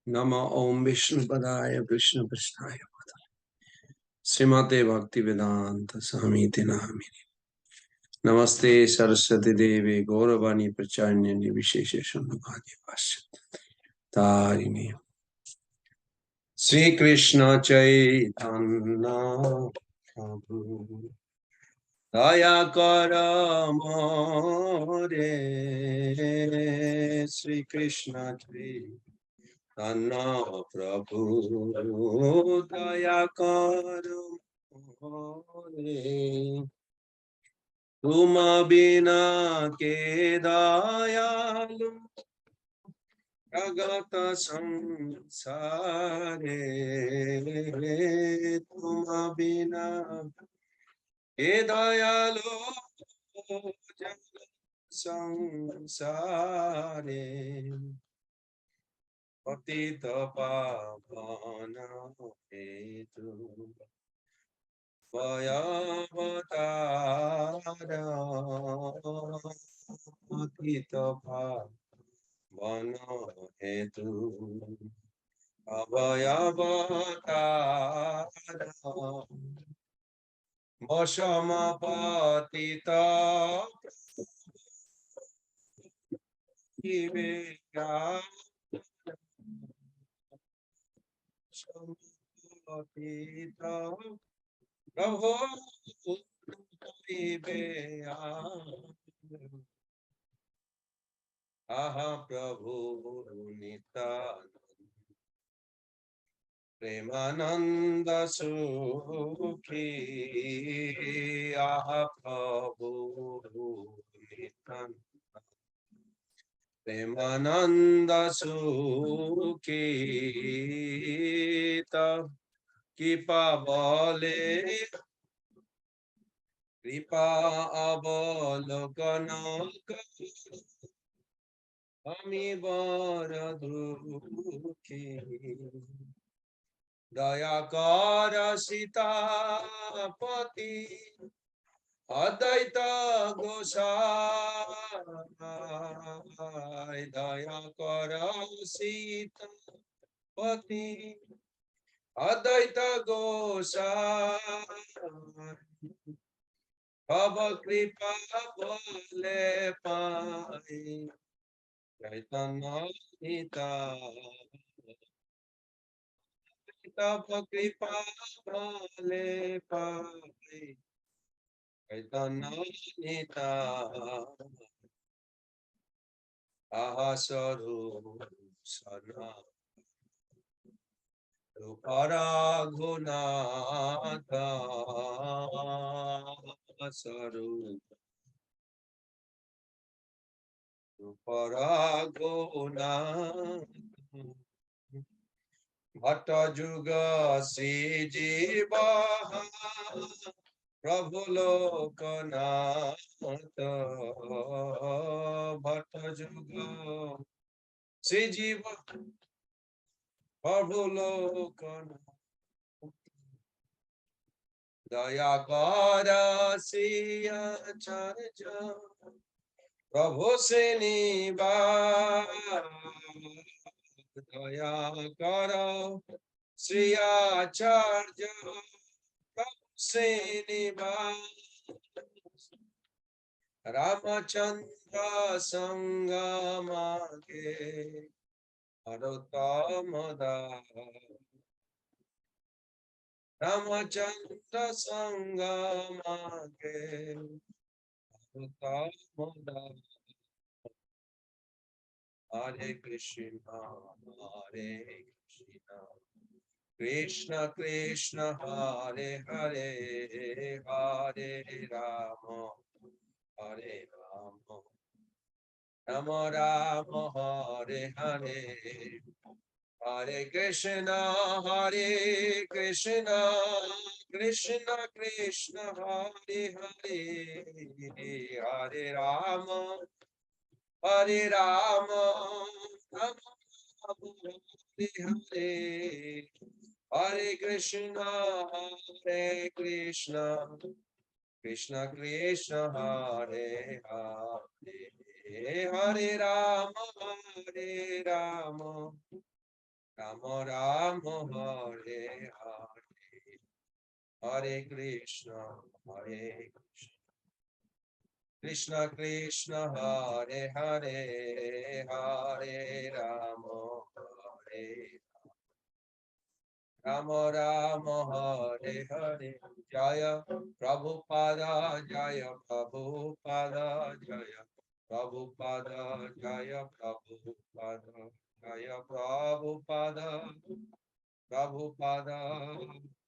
नमो ओम विष्णुपदाय विष्णुपृष्ठाय श्रीमते भक्ति वेदांत स्वामीति नामिने। नमस्ते सरस्वती देवी गौरवाणी प्रचारिणे विशेष शून्यवादी तारिणे। श्री कृष्ण चैतन्य प्रभु दया कर मोरे। श्री कृष्ण चैतन्य प्रभु दया कर मोरे। तुम बिना के दयालु जगत संसारे। तुम बिना के दयालु जगत संसारे। पतित पावन हेतु अवतार। पतित पावन हेतु अवतार। वशम पतित पतित प्रभो आहा प्रभु नित्यानंद प्रेमानंद सुखी। आहा प्रभु नित्यानंद प्रेमानंद सुखी। तब कृपा बले कृपा अवलोकन আমি বড় দুঃখী। দয়া কর সীতাপতি অদ্বৈত গোসাই। দয়া কর সীতাপতি অদ্বৈত গোসাই। ভব কৃপা বলে পাই চৈতন্য তব কৃপা বলে পাই চৈতন্য আহা স্বরূপ সনা রঘুনাথ। স্বরূপ রঘুনাথ। ভট্ট যুগ শ্রী জীব প্রভু লোকনাথ। ভট্ট যুগ শ্রী জীব প্রভু লোকনাথ। দয়া কর শ্রী আচার্য প্রভু শ্রীনিবাস। দয়া কর শ্রী আচার্য প্রভু শ্রীনিবাস। রামচন্দ্র সঙ্গ মাগে হরতম দাস। রামচন্দ্র সঙ্গ মাগে হরতম দাস। হরে কৃষ্ণ কৃষ্ণ কৃষ্ণ হরে হরে হরে রাম রাম রাম হরে হরে। হরে কৃষ্ণ কৃষ্ণ কৃষ্ণ হরে হরে হরে রাম রাম রাম হরে হরে। হরে Krishna Krishna Krishna Hare Hare Hare Rama, Rama Rama, Hare Hare, Hare Krishna, Krishna Krishna, Hare Hare, Hare Rama, Rama Rama, Hare Hare. Jaya Prabhupada, Jaya Prabhupada, Jaya Prabhupada, Jaya Prabhupada, Jaya Prabhupada, Prabhupada,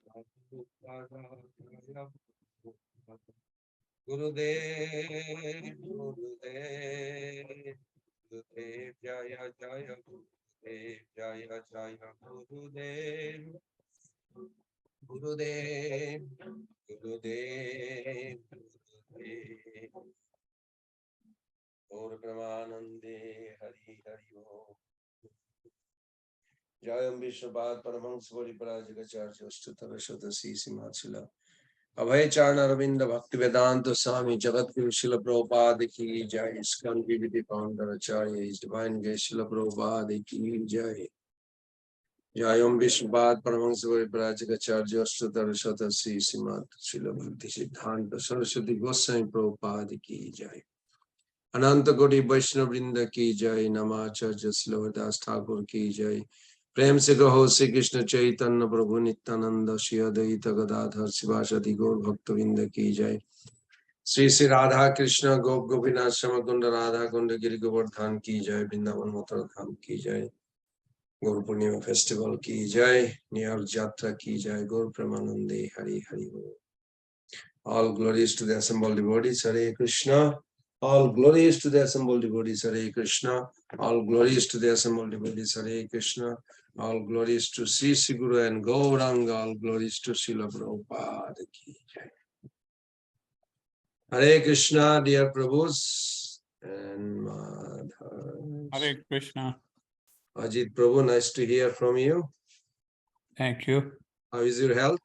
Prabhupada, Jaya Prabhupada. Gurudev, Gurudev, Gurudev, Jaya Jaya Gurudev, Jaya Jaya Gurudev, Gurudev, Gurudev, Gurudev. Gaur Pramanande, Hari Hari Om. Jayam Vishwabad Paramahams Pariparajakacharya Ashtutara Shatasi Simachila Abhay Charna Ravinda Bhakti Vedanta Swami Jagat Guru Srila Prabhupada Ki Jai. ISKCON Vividi Founder Acharya, His Divine Grace Srila Prabhupada Ki Jai. Jayam Vishwabad Paramahams Pariparajakacharya Ashtutara Shatasi Simachila Srila Bhakti Siddhanta Saraswati Goswami Prabhupada Ki Jai. अनंत कोटि वैष्णव वृंद की जय। नमाचार्य श्रीलवदास ठाकुर की जय। प्रेम से कहो श्री कृष्ण चैतन्य प्रभु नित्यानंद श्री अद्वैत गदाधर शिवासादि गौर भक्त वृंद की जय। श्री श्री राधा कृष्ण गोप गोपीनाथ श्याम कुंड राधा कुंड गिरि गोवर्धन की जय। वृंदावन मथुरा धाम की जय। गौर पूर्णिमा फेस्टिवल की जय। नियर यात्रा की जय। गौर प्रेमानंदे हरि हरि बोल। All glories to the assembled devotees. Hare Krishna. All glories to the assembled devotees. Hare Krishna. All glories to the assembled devotees. Hare Krishna. All glories to Sri Sri Guru and Gauranga. All glories to Srila Prabhupada ki jai. Hare Krishna, dear Prabhus and Madhavs. Hare Krishna. Ajit Prabhu, nice to hear from you. Thank you. How is your health?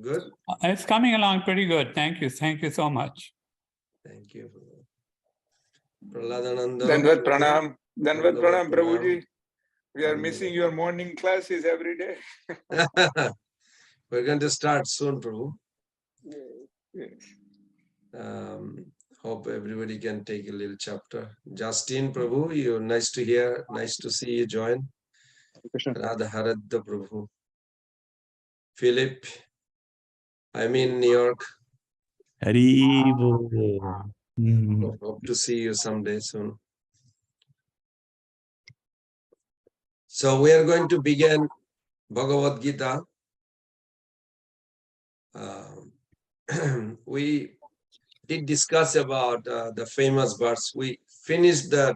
Good? It's coming along pretty good. Thank you. Thank you so much. Thank you. Prahladananda. Dandavat Pranam, Prabhuji. We are missing your morning classes every day. We're going to start soon, Prabhu. Yes. Hope everybody can take a little chapter. Justin, Prabhu, you're nice to hear. Nice to see you join. Radha Haradha, Prabhu. Philip, I'm in New York. Haribo. Hope to see you someday soon. So we are going to begin Bhagavad Gita. We did discuss about the famous verse. We finished the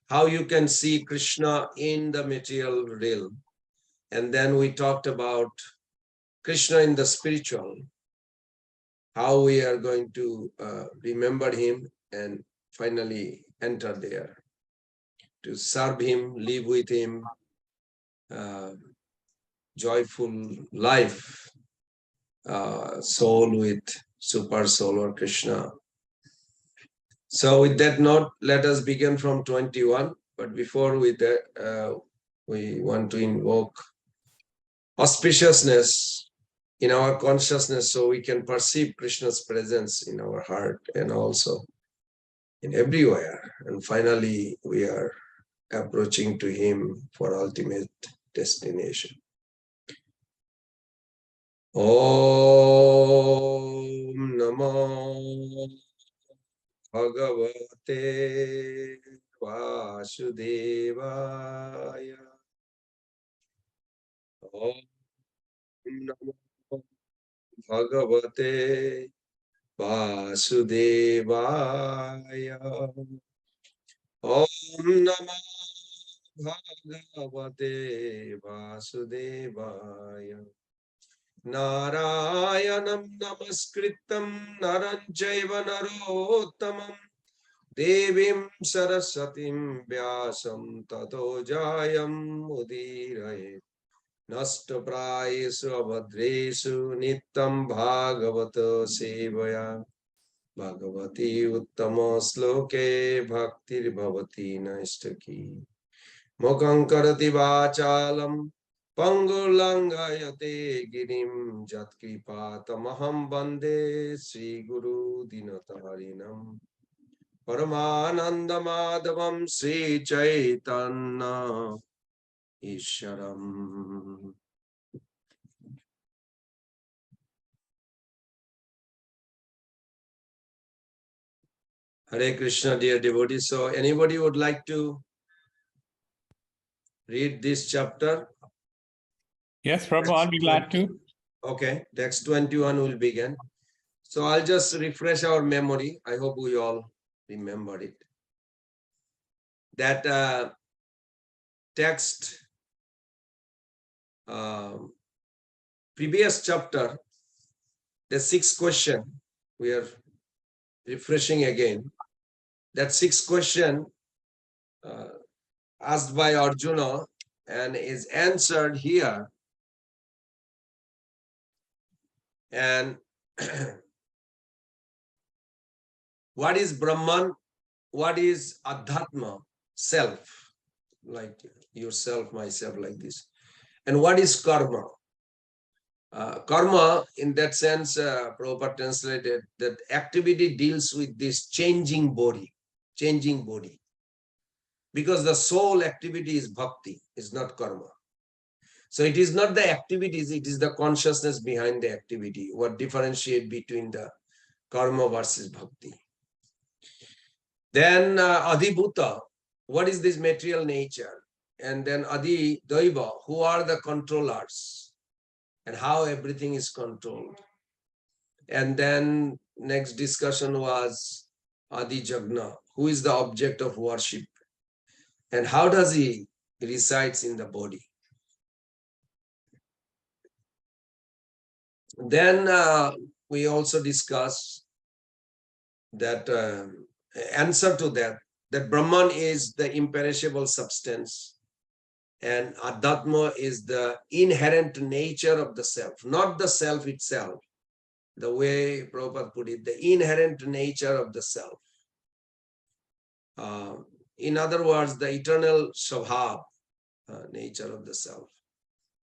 how you can see Krishna in the material realm. And then we talked about Krishna in the spiritual, how we are going to remember him and finally enter there to serve him, live with him, joyful life, soul with super soul or Krishna. So with that note, let us begin from 21. But before we want to invoke auspiciousness in our consciousness so we can perceive Krishna's presence in our heart and also in everywhere. And finally, we are approaching to him for ultimate destination. Om Namo Bhagavate Vasudevaya. Om Namo Bhagavate Vasudevaya. Om Namo Bhagavate Vasudevaya. Narayanam Namaskritam Naranchaiva Narottamam Devim Saraswatim Vyasam Tato Jayam Udiraye. Nashtaprayesu abhadresu nityam bhagavata sevaya Bhagavati uttama sloke bhaktir bhavati naistaki. Mukhaṁ karati vācālam pangulangayate girim jatkripatamaham bande Sri Guru Dinatarinam Paramanandamadavam Sri Chaitanya Isharam. Hare Krishna, dear devotees. So anybody would like to read this chapter? Yes, Prabhu, I'll be glad to. Okay, text 21 will begin. So I'll just refresh our memory. I hope we all remember it. That text, previous chapter, the sixth question, we are refreshing again. That sixth question asked by Arjuna and is answered here. And what is Brahman? What is Adhatma? Self, like yourself, myself, like this. And what is karma? Karma, in that sense, Prabhupada translated that activity deals with this changing body. Because the soul activity is bhakti, is not karma. So it is not the activities, it is the consciousness behind the activity, what differentiate between the karma versus bhakti. Then Adhibhuta, what is this material nature? And then Adi Daiva, who are the controllers and how everything is controlled. And then next discussion was Adi Jagna, who is the object of worship and how does he resides in the body. Then we also discuss that answer to that Brahman is the imperishable substance and Adhatma is the inherent nature of the self, not the self itself. The way Prabhupada put it, the inherent nature of the self. In other words, the eternal Svabhav nature of the self,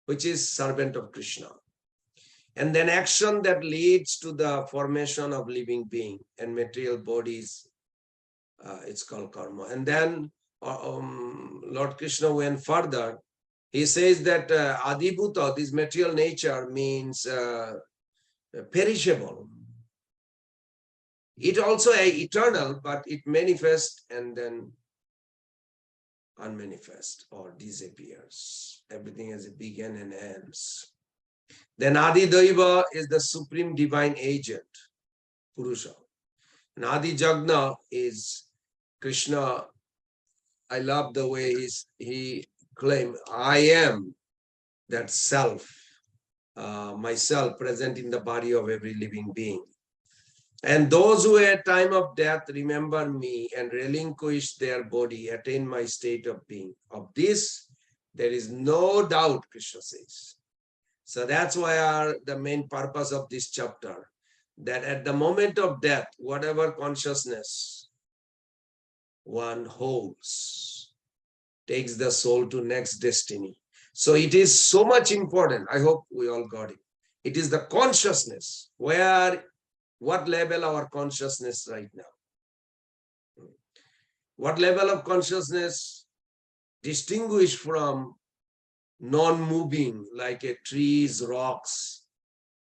which is servant of Krishna. And then action that leads to the formation of living being and material bodies, it's called karma. And then Lord Krishna went further. He says that Adibhuta, this material nature, means perishable. It also eternal, but it manifests and then unmanifest or disappears. Everything has a beginning and ends. Then Adi Daiva is the supreme divine agent, Purusha. And Adi Jagna is Krishna. I love the way he claimed, I am that self, myself present in the body of every living being. And those who at time of death remember me and relinquish their body attain my state of being. Of this, there is no doubt, Krishna says. So that's why the main purpose of this chapter, that at the moment of death, whatever consciousness one holds takes the soul to next destiny. So it is so much important. I hope we all got it. It is the consciousness what level our consciousness right now. What level of consciousness distinguished from non-moving, like a trees, rocks.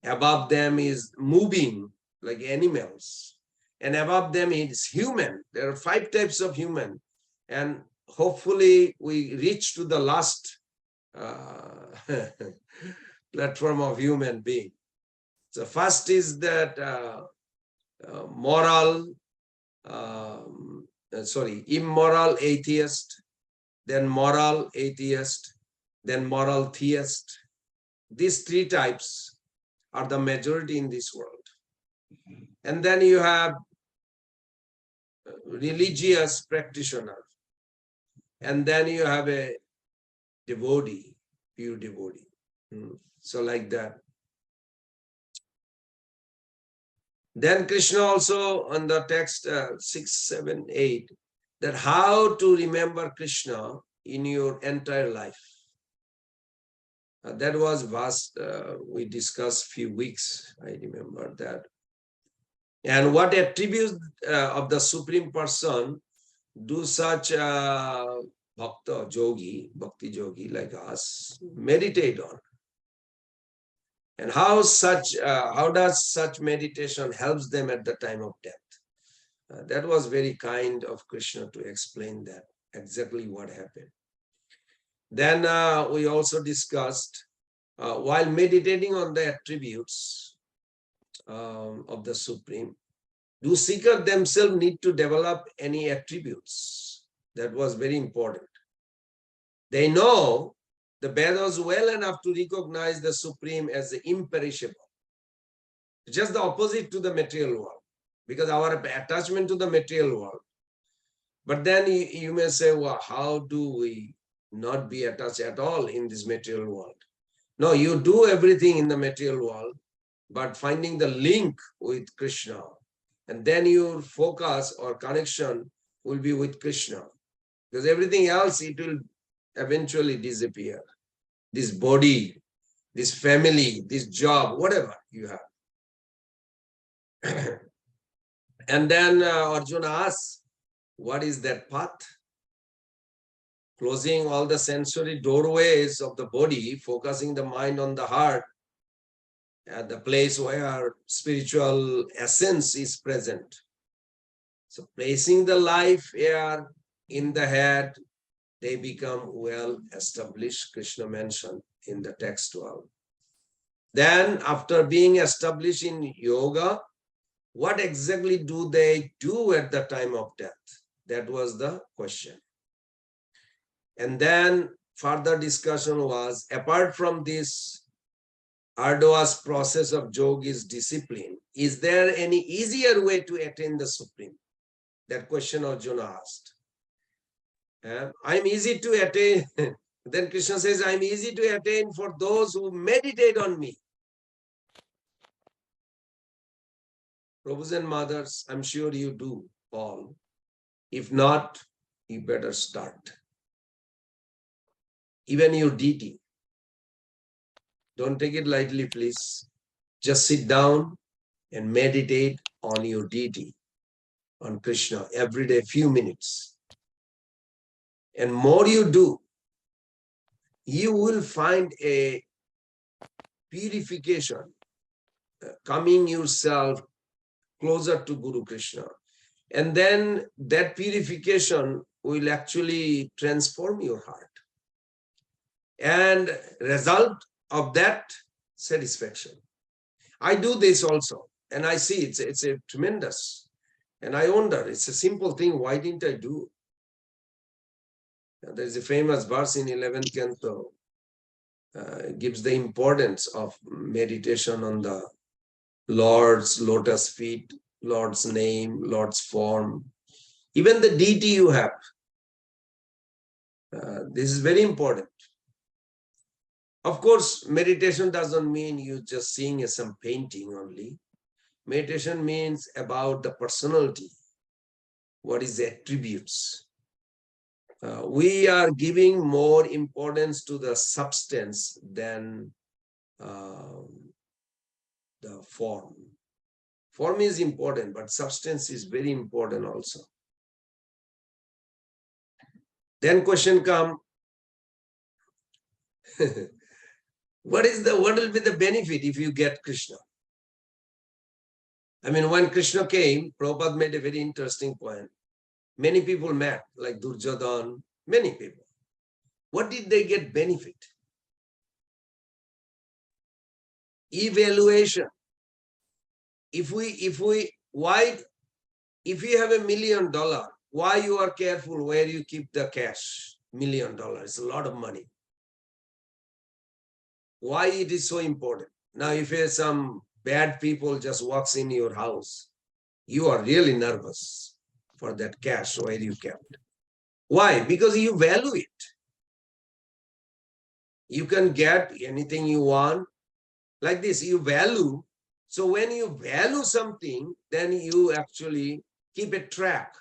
Above them is moving, like animals. And above them is human. There are 5 types of human. And hopefully we reach to the last platform of human being. So first is that immoral atheist, then moral atheist, then moral theist. These 3 types are the majority in this world. And then you have religious practitioner. And then you have a devotee, pure devotee. So like that. Then Krishna also on the text 6, 7, 8, that how to remember Krishna in your entire life. That was vast. We discussed few weeks. I remember that. And what attributes of the Supreme Person do such bhakta, yogi, bhakti yogi like us meditate on? And how does such meditation helps them at the time of death? That was very kind of Krishna to explain that exactly what happened. Then we also discussed while meditating on the attributes of the Supreme, do seekers themselves need to develop any attributes? That was very important. They know the Vedas well enough to recognize the Supreme as the imperishable. Just the opposite to the material world, because our attachment to the material world. But then you may say, well, how do we not be attached at all in this material world? No, you do everything in the material world, but finding the link with Krishna, and then your focus or connection will be with Krishna, because everything else, it will eventually disappear. This body, this family, this job, whatever you have. And then Arjuna asks, what is that path? Closing all the sensory doorways of the body, focusing the mind on the heart, at the place where spiritual essence is present. So placing the life air in the head, they become well established, Krishna mentioned in the text 12. Then after being established in yoga, what exactly do they do at the time of death? That was the question. And then further discussion was, apart from this arduous process of yogi's discipline, is there any easier way to attain the Supreme? That question Arjuna asked. I'm easy to attain. Then Krishna says, I'm easy to attain for those who meditate on me. Prabhus and mothers, I'm sure you do all. If not, you better start. Even your deity. Don't take it lightly, please. Just sit down and meditate on your deity, on Krishna, every day, few minutes. And more you do, you will find a purification, coming yourself closer to Guru Krishna. And then that purification will actually transform your heart. And result of that, satisfaction. I do this also, and I see it's a tremendous. And I wonder, it's a simple thing, why didn't I do? There's a famous verse in 11th canto, gives the importance of meditation on the Lord's lotus feet, Lord's name, Lord's form, even the deity you have. This is very important. Of course, meditation doesn't mean you just seeing some painting only. Meditation means about the personality. What is the attributes? We are giving more importance to the substance than the form. Form is important, but substance is very important also. Then question come, what will be the benefit if you get Krishna? I mean, when Krishna came, Prabhupada made a very interesting point. Many people met, like Durjodhan, many people. What did they get benefit? Evaluation. If you have $1 million, why you are careful where you keep the cash? $1 million, it's a lot of money. Why it is so important? Now, if some bad people just walks in your house, you are really nervous for that cash where you kept. Why? Because you value it. You can get anything you want. Like this, you value So when you value something, then you actually keep a track.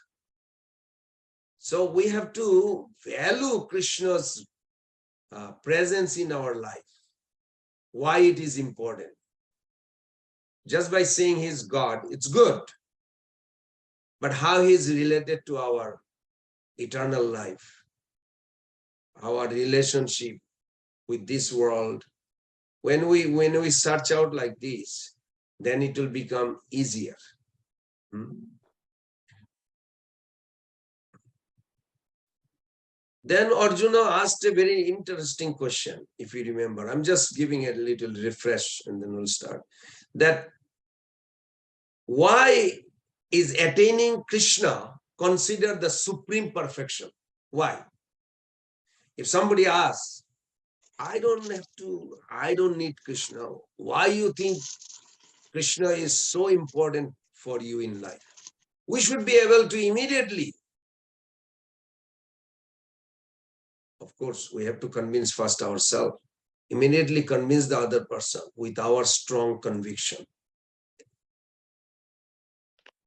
So we have to value Krishna's presence in our life. Why it is important. Just by saying he's God, it's good. But how he is related to our eternal life, our relationship with this world. When we search out like this, then it will become easier. Then Arjuna asked a very interesting question, if you remember. I'm just giving a little refresh and then we'll start. That why is attaining Krishna considered the supreme perfection? Why? If somebody asks, I don't need Krishna. Why you think Krishna is so important for you in life? We should be able to immediately, of course, we have to convince first ourselves, immediately convince the other person with our strong conviction.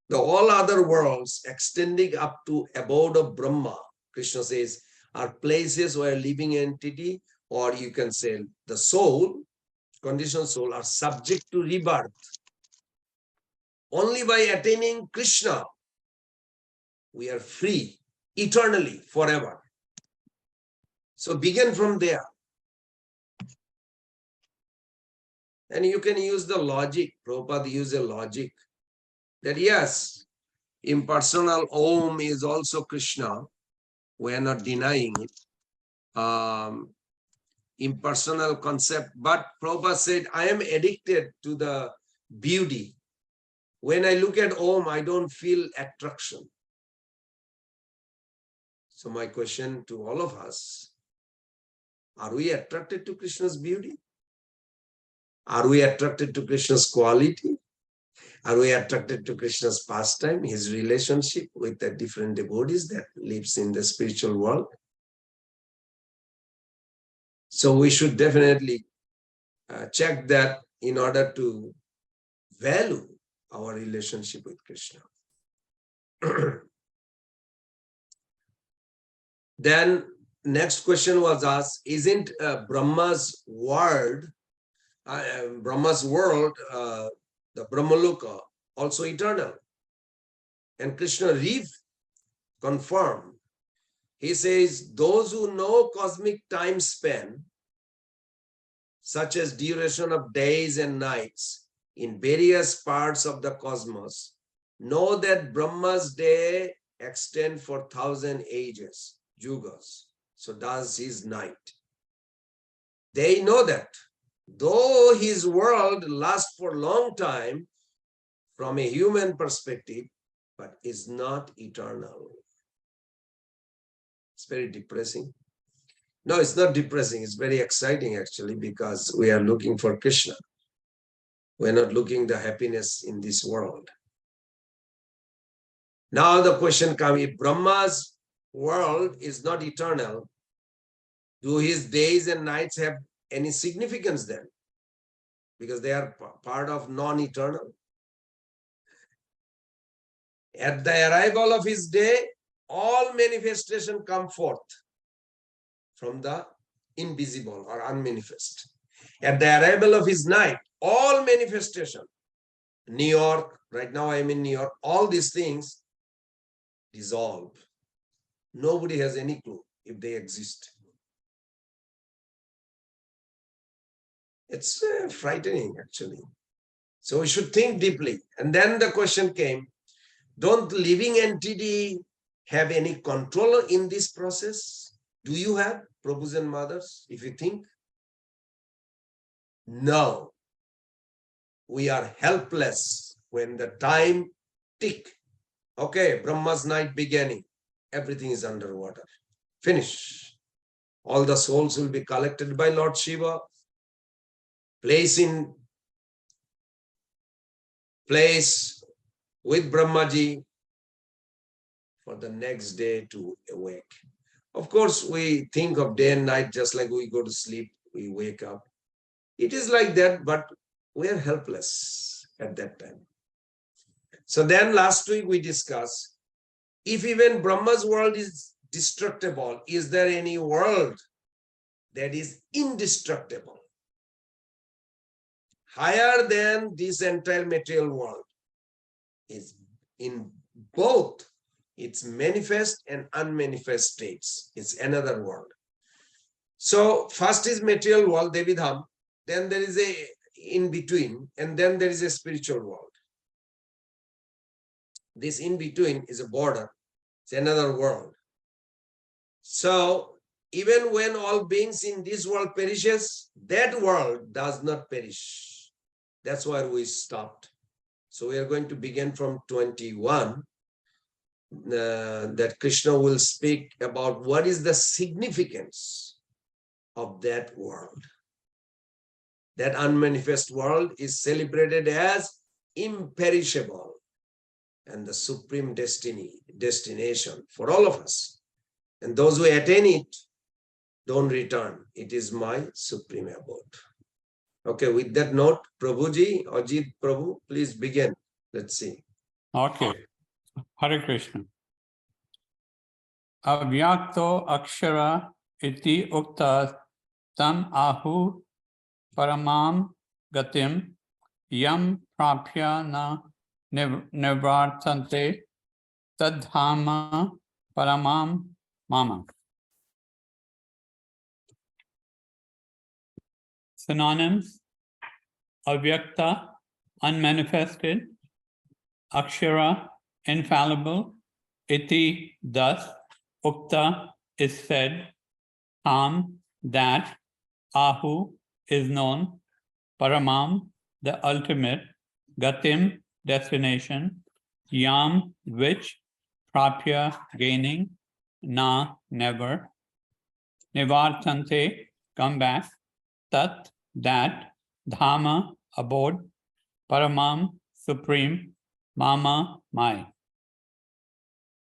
The all other worlds extending up to abode of Brahma, Krishna says, are places where living entity, or you can say the soul, conditioned soul, are subject to rebirth. Only by attaining Krishna, we are free eternally, forever. So begin from there. And you can use the logic. Prabhupada used a logic that yes, impersonal Om is also Krishna. We are not denying it. Impersonal concept. But Prabhupada said, I am addicted to the beauty. When I look at Om, I don't feel attraction. So my question to all of us, are we attracted to Krishna's beauty? Are we attracted to Krishna's quality? Are we attracted to Krishna's pastime, his relationship with the different devotees that lives in the spiritual world? So we should definitely check that in order to value our relationship with Krishna. Then next question was asked, isn't Brahma's world, the Brahmaloka, also eternal? And Krishna confirmed. He says, those who know cosmic time span, such as duration of days and nights in various parts of the cosmos, know that Brahma's day extends for 1,000 ages, yugas. So does his night. They know that. Though his world lasts for a long time from a human perspective, but is not eternal. It's very depressing. No, it's not depressing. It's very exciting actually, because we are looking for Krishna. We're not looking the happiness in this world. Now the question comes, if Brahma's world is not eternal, do his days and nights have any significance then? Because they are part of non-eternal. At the arrival of his day, all manifestation come forth from the invisible or unmanifest. At the arrival of his night, all manifestation, New York, right now I'm in New York, all these things dissolve. Nobody has any clue if they exist. It's frightening actually. So we should think deeply. And then the question came, don't living entity have any control in this process? Do you have, Prabhus and mothers, if you think? No. We are helpless when the time tick. Okay, Brahma's night beginning. Everything is underwater. Finish. All the souls will be collected by Lord Shiva, place with Brahmaji for the next day to awake. Of course, we think of day and night just like we go to sleep, we wake up. It is like that, but we are helpless at that time. So then last week we discussed, if even Brahma's world is destructible, is there any world that is indestructible, higher than this entire material world? Is in both its manifest and unmanifest states. It's another world. So first is material world, Devidham, then there is a in between, and then there is a spiritual world. This in between is a border, it's another world. So even when all beings in this world perishes, that world does not perish. That's why we stopped. So we are going to begin from 21, that Krishna will speak about what is the significance of that world. That unmanifest world is celebrated as imperishable and the supreme destination for all of us. And those who attain it don't return. It is my supreme abode. Okay, with that note, Prabhuji, Ajit Prabhu, please begin. Let's see. Okay. Hare Krishna. Avyakto akshara iti ukta tam ahu paramam gatim yam prapya na nivartante tadhama paramam mama. Synonyms: avyakta, unmanifested; akshara, infallible; iti, thus; ukta, is said; tam, that; ahu, is known; paramam, the ultimate; gatim, destination; yam, which; prapya, gaining; na, never; nivartante, come back; tat, that; dhamma, abode; paramam, supreme; mama, my.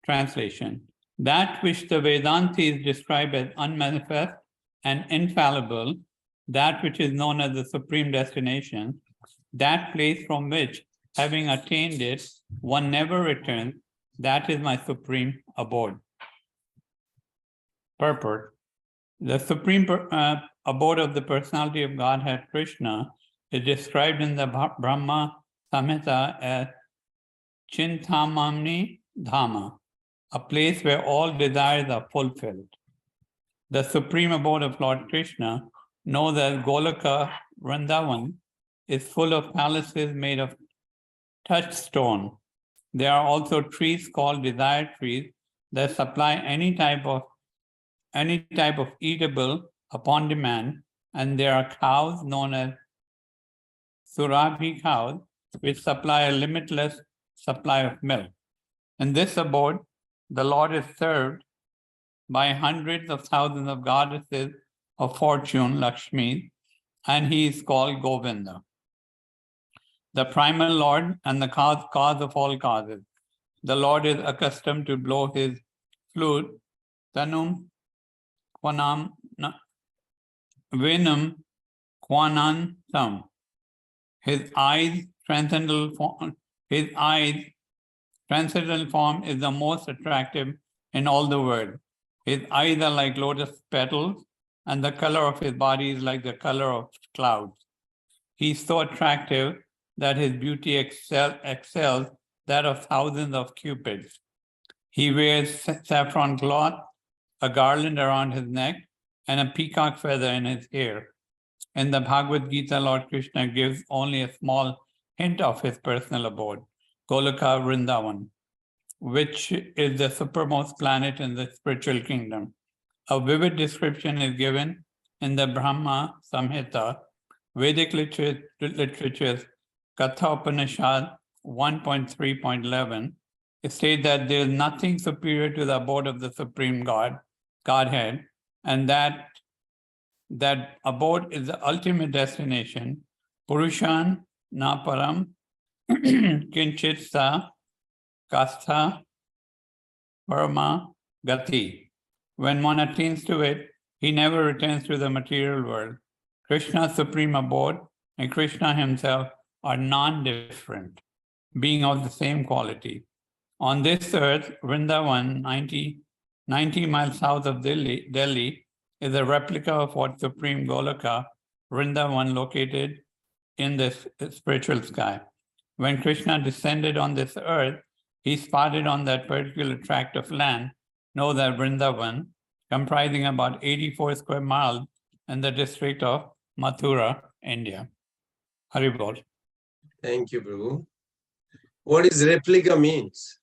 Translation: that which the Vedantis describe as unmanifest and infallible, that which is known as the supreme destination, that place from which, having attained it, one never returns, that is my supreme abode. Purport: the supreme abode of the personality of Godhead Krishna is described in the Brahma Samhita as Chintamani Dhama, a place where all desires are fulfilled. The supreme abode of Lord Krishna, known as Golaka Vrindavan, is full of palaces made of touchstone. There are also trees called desire trees that supply any type of eatable upon demand, and there are cows known as Surabhi cows, which supply a limitless supply of milk. In this abode, the Lord is served by hundreds of thousands of goddesses of fortune, Lakshmi, and he is called Govinda, the primal Lord and the cause of all causes. The Lord is accustomed to blow his flute, Tanum Kwanam Venam Kwanantam. His eyes transcendental form is the most attractive in all the world. His eyes are like lotus petals, and the color of his body is like the color of clouds. He is so attractive that his beauty excels that of thousands of cupids. He wears saffron cloth, a garland around his neck, and a peacock feather in his hair. In the Bhagavad Gita, Lord Krishna gives only a small hint of his personal abode, Golaka Vrindavan, which is the supermost planet in the spiritual kingdom. A vivid description is given in the Brahma Samhita, Vedic literatures, Katha Upanishad 1.3.11. It states that there is nothing superior to the abode of the Supreme Godhead, and that abode is the ultimate destination. Purushan na param kinchit sa kastha parama gati. When one attains to it, he never returns to the material world. Krishna's supreme abode and Krishna himself are non-different, being of the same quality. On this earth, Vrindavan, 90 miles south of Delhi, is a replica of what Supreme Golaka, Vrindavan, located in the spiritual sky. When Krishna descended on this earth, he spotted on that particular tract of land, known as Vrindavan, comprising about 84 square miles in the district of Mathura, India. Haribol. Thank you, Prabhu. What is replica means?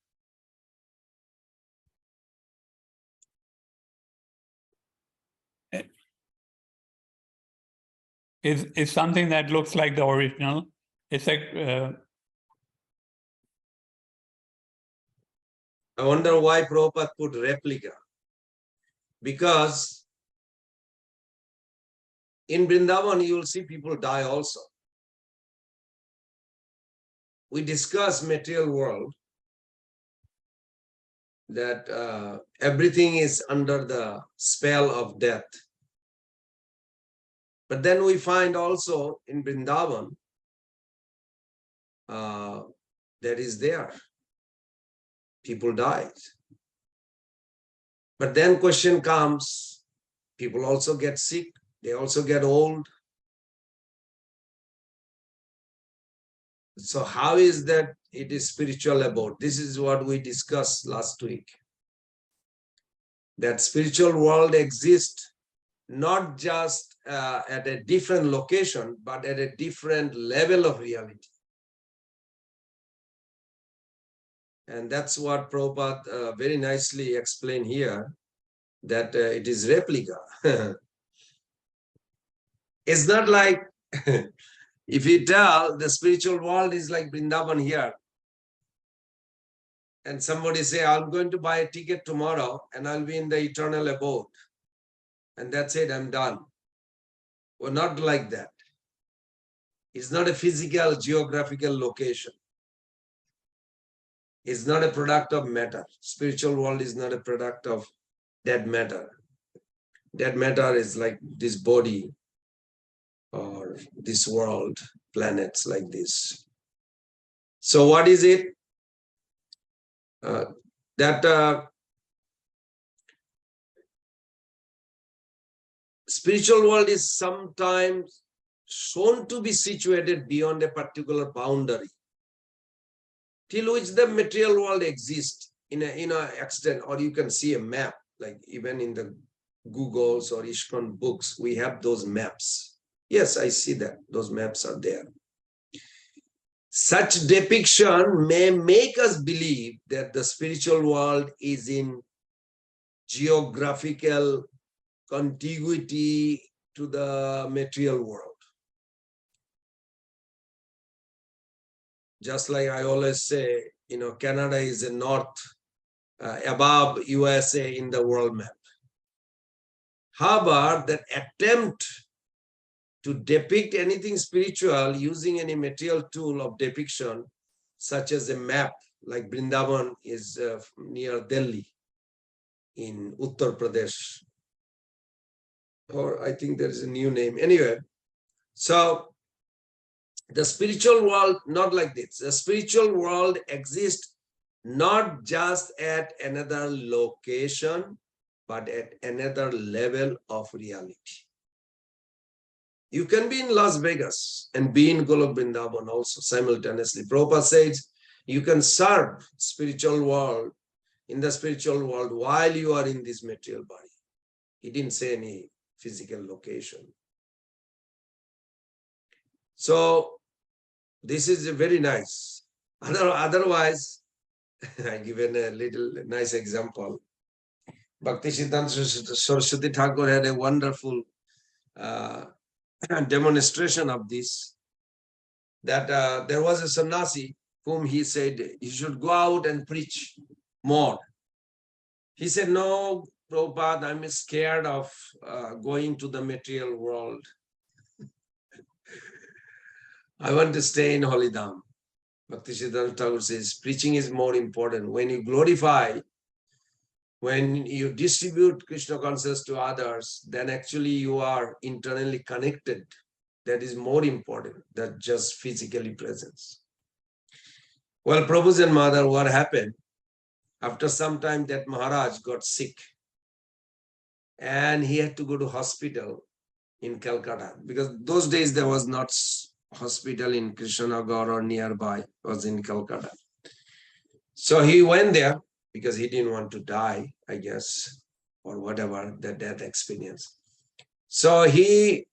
It's something that looks like the original. It's like I wonder why Prabhupada put replica. Because in Vrindavan, you will see people die also. We discuss material world, that everything is under the spell of death. But then we find also in Vrindavan, that is there. People died. But then question comes, people also get sick, they also get old. So how is that it is spiritual about? This is what we discussed last week. That spiritual world exists not just at a different location, but at a different level of reality. And that's what Prabhupada very nicely explained here, that it is replica. It's not like if you tell the spiritual world is like Vrindavan here, and somebody say, I'm going to buy a ticket tomorrow and I'll be in the eternal abode. And that's it, I'm done. We're not like that. It's not a physical, geographical location. It's not a product of matter. Spiritual world is not a product of dead matter. Dead matter is like this body or this world, planets like this. So what is it? Spiritual world is sometimes shown to be situated beyond a particular boundary, till which the material world exists in a extent, or you can see a map, like even in the Googles or ISKCON books, we have those maps. Yes, I see that. Those maps are there. Such depiction may make us believe that the spiritual world is in geographical contiguity to the material world. Just like I always say, Canada is a north, above USA in the world map. However, that attempt to depict anything spiritual using any material tool of depiction, such as a map, like Vrindavan is near Delhi in Uttar Pradesh, or I think there is a new name. Anyway, so the spiritual world, not like this. The spiritual world exists not just at another location, but at another level of reality. You can be in Las Vegas and be in Golok Vrindavan also simultaneously. Prabhupada says you can serve spiritual world in the spiritual world while you are in this material body. He didn't say any physical location. So this is very nice. Otherwise, I given a little nice example. Bhaktisiddhanta Saraswati Thakur had a wonderful demonstration of this, that there was a sannyasi whom he said he should go out and preach more. He said, no, Prabhupada, I'm scared of going to the material world. I want to stay in Holidham. Bhaktisiddhanta Thakur says, preaching is more important. When you glorify, when you distribute Krishna consciousness to others, then actually you are internally connected That is more important than just physically presence. Well, Prabhu's and mother, what happened? After some time, that Maharaj got sick and he had to go to hospital in Calcutta, because those days there was not hospital in Krishnanagar or nearby, it was in Calcutta. So he went there because he didn't want to die, I guess, or whatever, the death experience. So he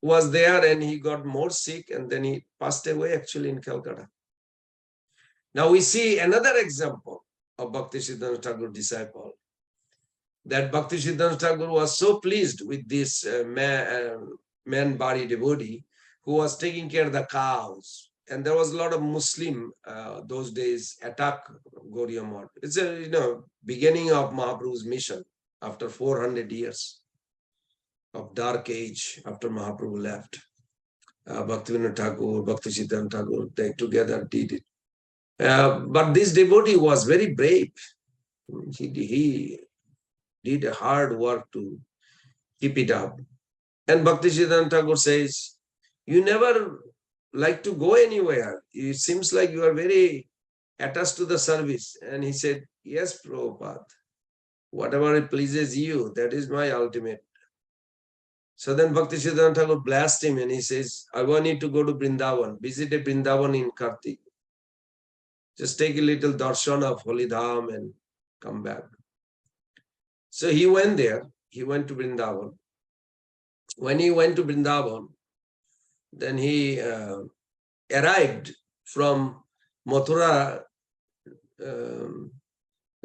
was there and he got more sick and then he passed away actually in Calcutta. Now we see another example of Bhakti Siddhanta Thakur disciple, that Bhakti Siddhanta Thakur was so pleased with this man body devotee who was taking care of the cows. And there was a lot of Muslim those days attack Gaudiya Math. It's a beginning of Mahaprabhu's mission after 400 years of dark age after Mahaprabhu left. Bhaktivinoda Thakur, Bhakti Siddhanta Thakur, they together did it. But this devotee was very brave. He did a hard work to keep it up. And Bhakti Siddhanta Thakur says, you never like to go anywhere. It seems like you are very attached to the service. And he said, yes, Prabhupada, whatever it pleases you, that is my ultimate. So then Bhakti Siddhanta Thakur blessed him and he says, I want you to go to Vrindavan, visit a Vrindavan in Kartik. Just take a little darshan of Holy Dham and come back. So he went there, he went to Vrindavan. When he went to Vrindavan, then he arrived from Mathura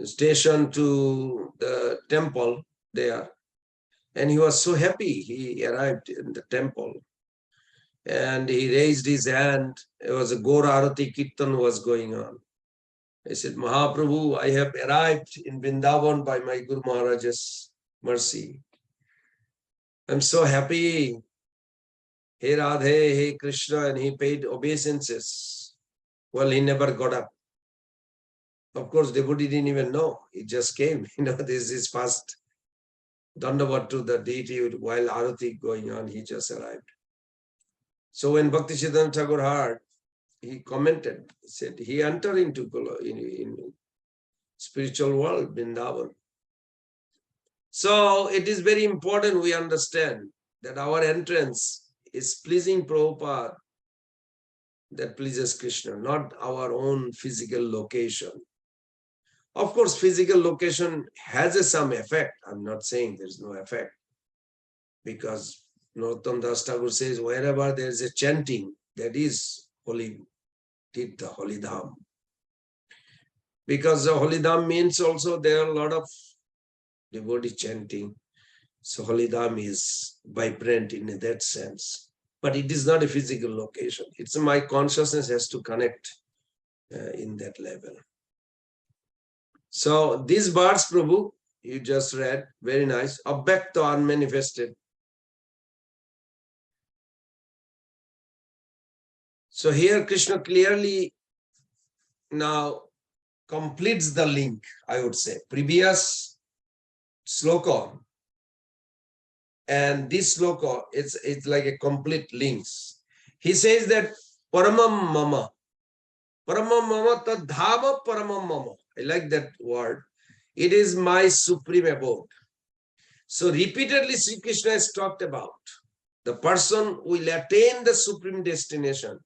station to the temple there. And he was so happy. He arrived in the temple and he raised his hand. It was a Gaur Arati Kirtan was going on. He said, Mahaprabhu, I have arrived in Vrindavan by my Guru Maharaj's mercy. I'm so happy. Hey Radhe, hey Krishna, and he paid obeisances. Well, he never got up. Of course, devotee didn't even know. He just came. This is his first Dandavat to the deity while Arati going on, he just arrived. So when Bhakti Siddhanta Thakur heard, he commented, he said, he entered into in spiritual world, Vrindavan. So it is very important we understand that our entrance is pleasing Prabhupada, that pleases Krishna, not our own physical location. Of course, physical location has some effect. I'm not saying there's no effect, because Narottam Das Thakur says wherever there is a chanting, that is holy Tirtha, holy dham. Because the holy dham means also there are a lot of devotee chanting. So holy dham is vibrant in that sense. But it is not a physical location. It's my consciousness has to connect in that level. So these words, Prabhu, you just read, very nice. Abhyakta, unmanifested. So here Krishna clearly now completes the link, I would say. Previous sloka and this sloka, it's like a complete links. He says that Paramam Mama. Paramam Mama tad dhama Paramam Mama. I like that word. It is my supreme abode. So repeatedly Sri Krishna has talked about the person will attain the supreme destination.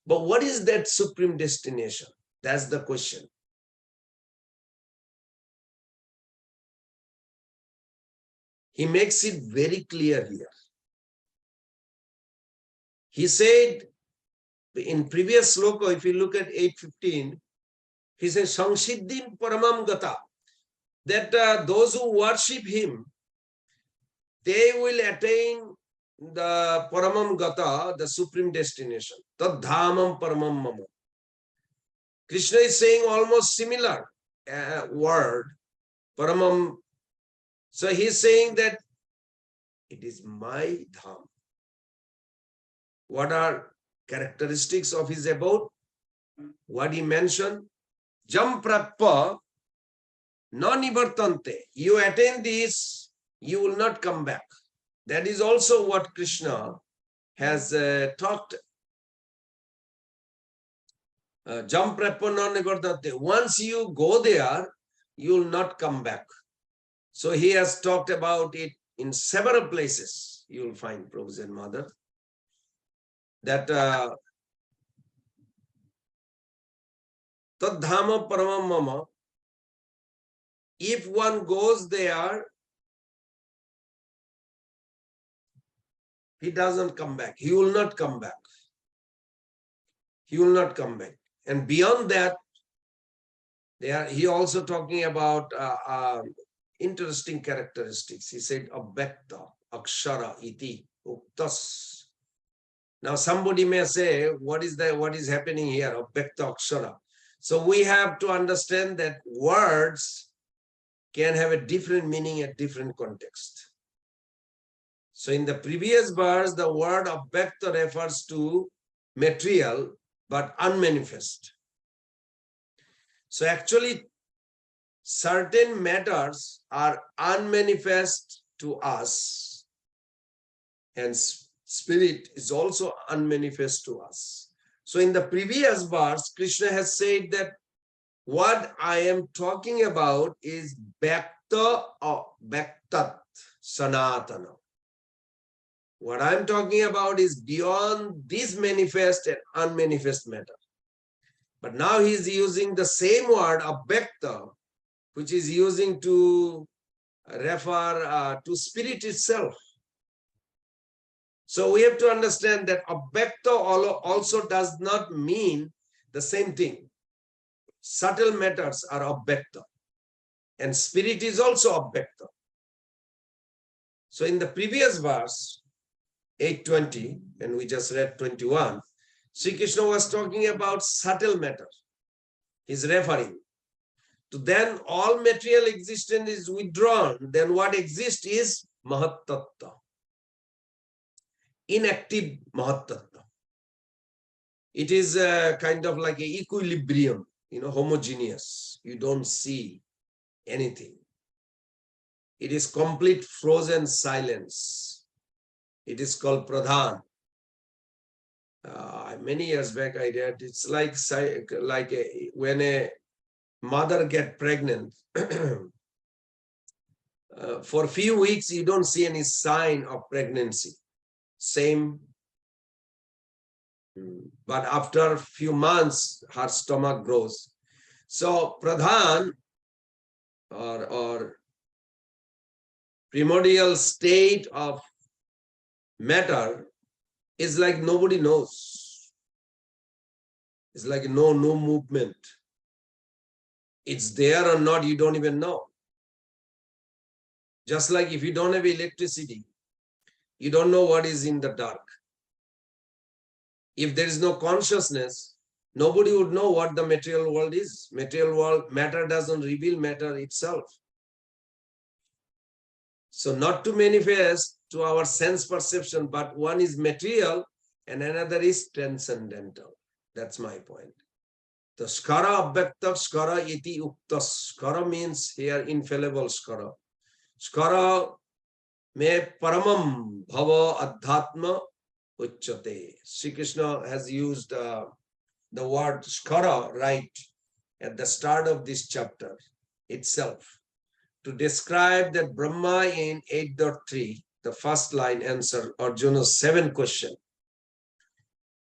But what is that supreme destination? That's the question. He makes it very clear here. He said in previous sloka, if you look at 8:15, he says, Samsiddhim Paramam Gata, that those who worship him, they will attain the Paramam Gata, the supreme destination. Tad Dhamam Paramam Mama. Krishna is saying almost similar word, Paramam. So he's saying that it is my Dham. What are characteristics of his abode? What he mentioned? Jam prappa non-nivartante. You attain this, you will not come back. That is also what Krishna has talked once you go there, you will not come back. So he has talked about it in several places. You will find Prabhu's and Mother that Tadhama Paramam Mama, if one goes there, he doesn't come back. He will not come back. He will not come back. And beyond that, he also talking about interesting characteristics. He said, Abhyakta, Akshara, Iti, Uktas. Now somebody may say, what is happening here? Abhyakta, Akshara. So we have to understand that words can have a different meaning at different context. So in the previous verse, the word Abhyakta refers to material, but unmanifest. So actually, certain matters are unmanifest to us, and spirit is also unmanifest to us. So in the previous verse, Krishna has said that what I am talking about is Bhakta or Bhaktat Sanatana. What I'm talking about is beyond this manifest and unmanifest matter. But now he's using the same word, Abhyakta, which is using to refer to spirit itself. So we have to understand that Abhyakta also does not mean the same thing. Subtle matters are Abhyakta, and spirit is also Abhyakta. So in the previous verse, 8:20, and we just read 21, Sri Krishna was talking about subtle matter. He's referring to then all material existence is withdrawn. Then what exists is Mahattattva, inactive Mahattattva. It is kind of like an equilibrium, homogeneous. You don't see anything. It is complete frozen silence. It is called Pradhan. Many years back I read, it's like when a mother gets pregnant, for a few weeks you don't see any sign of pregnancy. Same. But after a few months, her stomach grows. So Pradhan or primordial state of matter is like nobody knows. It's like no movement. It's there or not, you don't even know. Just like if you don't have electricity, you don't know what is in the dark. If there is no consciousness, nobody would know what the material world is. Material world, matter doesn't reveal matter itself. So not to manifest to our sense perception, but one is material and another is transcendental. That's my point. The skara abhyakta skara iti ukta. Skara means here infallible skara. Skara me paramam bhava adhatma uchyate. Sri Krishna has used the word skara right at the start of this chapter itself to describe that Brahma in 8.3, the first line answer Arjuna's 7th question.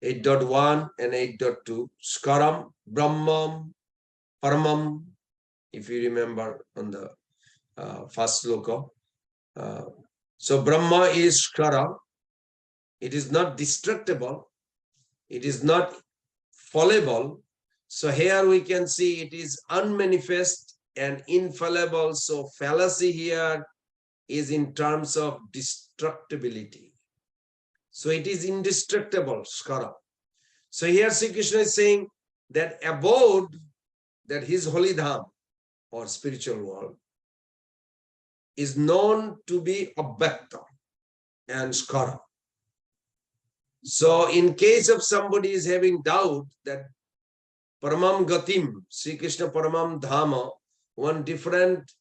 8.1 and 8.2, Skaram, Brahmam, Paramam, if you remember on the first sloka. So Brahma is Skara. It is not destructible. It is not fallible. So here we can see it is unmanifest and infallible. So fallacy here is in terms of destructibility. So it is indestructible, Skara. So here Sri Krishna is saying that abode, that his holy dham or spiritual world, is known to be Abhyakta and Skara. So in case of somebody is having doubt that Paramam Gatim, Sri Krishna Paramam Dhama, one different,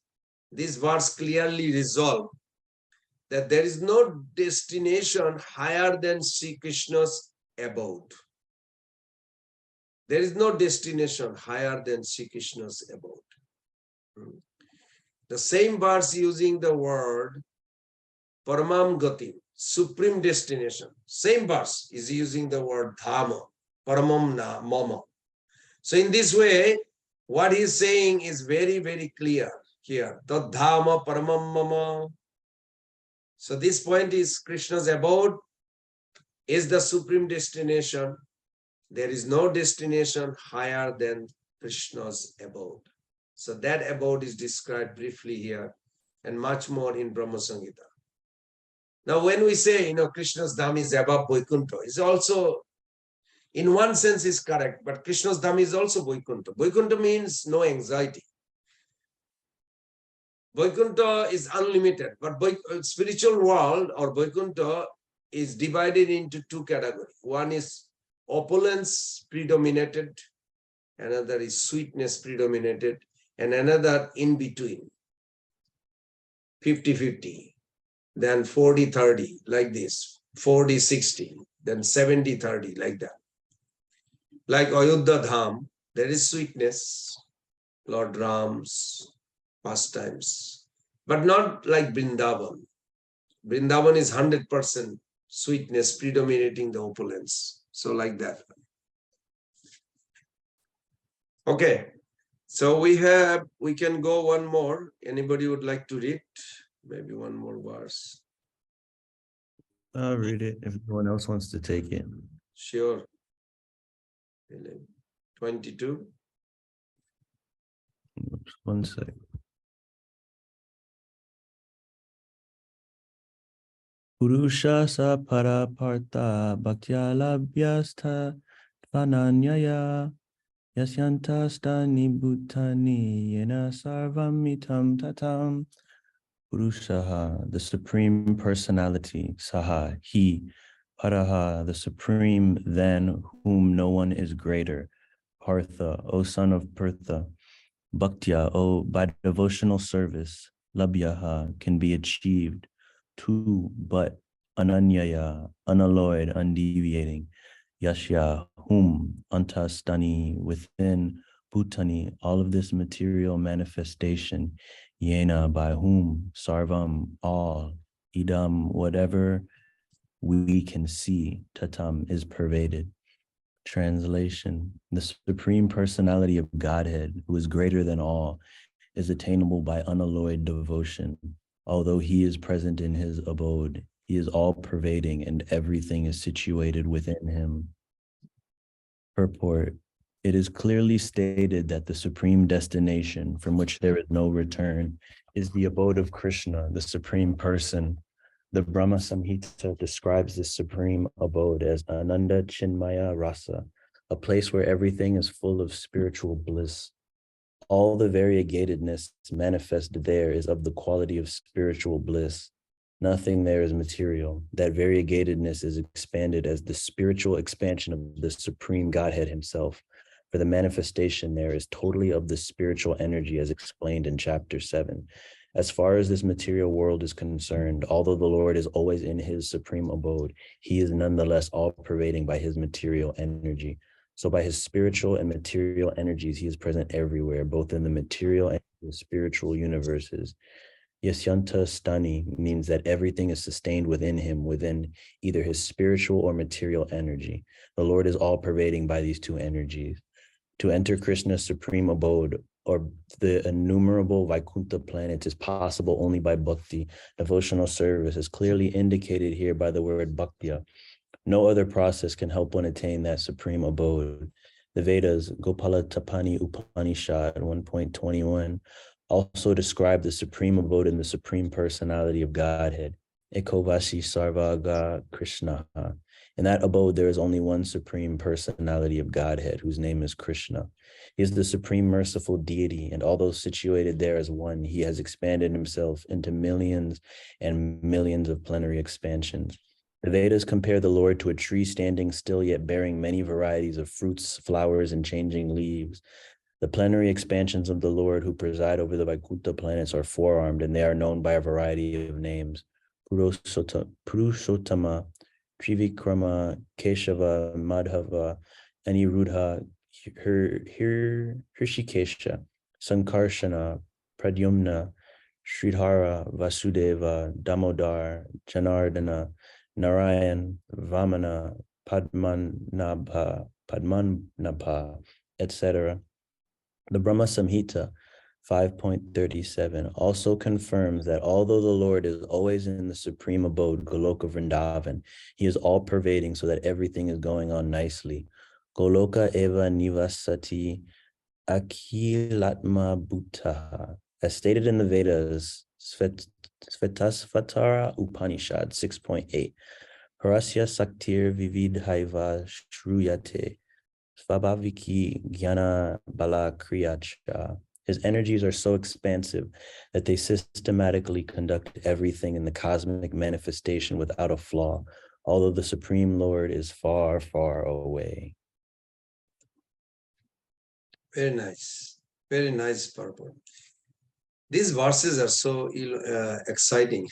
this verse clearly resolved that there is no destination higher than Sri Krishna's abode. There is no destination higher than Sri Krishna's abode. The same verse using the word Paramam Gati, supreme destination. Same verse is using the word Dhamma, Paramam na Mama. So in this way, what he's saying is very, very clear here. Tad Dhamma Paramam Mama. So this point is Krishna's abode is the supreme destination. There is no destination higher than Krishna's abode. So that abode is described briefly here and much more in Brahma Samhita. Now, when we say, Krishna's Dham is above Vaikuntha, is also, in one sense, is correct, but Krishna's Dham is also Vaikuntha. Vaikuntha means no anxiety. Vaikuntha is unlimited, but spiritual world or Vaikuntha is divided into two categories. One is opulence predominated, another is sweetness predominated, and another in between, 50-50. Then 40-30, like this, 40-60, then 70-30, like that. Like Ayodhya Dham, there is sweetness, Lord Ram's pastimes, but not like Vrindavan. Vrindavan is 100% sweetness predominating the opulence. So like that. Okay, so we can go one more. Anybody would like to read? Maybe one more verse. I'll read it if anyone else wants to take it. Sure. 22. One sec. Purusha sa parapartha bhaktya labhyastha dvananyaya yasyanta stani bhutani yena sarvamitam tatam. Purushaha, the Supreme Personality, Saha, He, Paraha, the Supreme, than whom no one is greater, Partha, O son of Partha, Bhaktya, O by devotional service, Labhyaha, can be achieved, Tu, but Ananyaya, unalloyed, undeviating, Yashya, whom, Antastani, within, Bhutani, all of this material manifestation, Yena, by whom, Sarvam, all, Idam, whatever we can see, Tatam, is pervaded. Translation: the Supreme Personality of Godhead, who is greater than all, is attainable by unalloyed devotion. Although he is present in his abode, he is all-pervading and everything is situated within him. Purport: it is clearly stated that the supreme destination from which there is no return is the abode of Krishna, the Supreme Person. The Brahma Samhita describes this supreme abode as Ananda Chinmaya Rasa, a place where everything is full of spiritual bliss. All the variegatedness manifested there is of the quality of spiritual bliss. Nothing there is material. That variegatedness is expanded as the spiritual expansion of the Supreme Godhead himself. For the manifestation there is totally of the spiritual energy as explained in chapter 7. As far as this material world is concerned, although the Lord is always in his supreme abode, he is nonetheless all-pervading by his material energy. So by his spiritual and material energies, he is present everywhere, both in the material and the spiritual universes. Yasyanta Stani means that everything is sustained within him, within either his spiritual or material energy. The Lord is all-pervading by these two energies. To enter Krishna's supreme abode, or the innumerable Vaikuntha planets, is possible only by bhakti. Devotional service is clearly indicated here by the word bhaktya. No other process can help one attain that supreme abode. The Vedas, Gopala Tapani Upanishad 1.21, also describe the supreme abode in the Supreme Personality of Godhead, Ekovasi Sarvaga Krishna. In that abode, there is only one Supreme Personality of Godhead, whose name is Krishna. He is the supreme merciful deity, and although situated there as one, he has expanded himself into millions and millions of plenary expansions. The Vedas compare the Lord to a tree standing still yet bearing many varieties of fruits, flowers, and changing leaves. The plenary expansions of the Lord who preside over the Vaikuntha planets are four-armed, and they are known by a variety of names. Purushottama, Trivikrama, Keshava, Madhava, Aniruddha, Hrishikesha, Sankarshana, Pradyumna, Sridhara, Vasudeva, Damodar, Janardana, Narayan, Vamana, Padmanabha, etc. The Brahma Samhita 5.37 also confirms that although the Lord is always in the supreme abode, Goloka Vrindavan, he is all pervading so that everything is going on nicely. Goloka eva nivasati akilatma bhutaha. As stated in the Vedas, Svetasvatara Upanishad 6.8, Parasya Saktir Vividhaiva Shruyate Svabhaviki Jnana Bala Kriyacha. His energies are so expansive that they systematically conduct everything in the cosmic manifestation without a flaw, although the Supreme Lord is far, far away. Very nice purport. These verses are so exciting.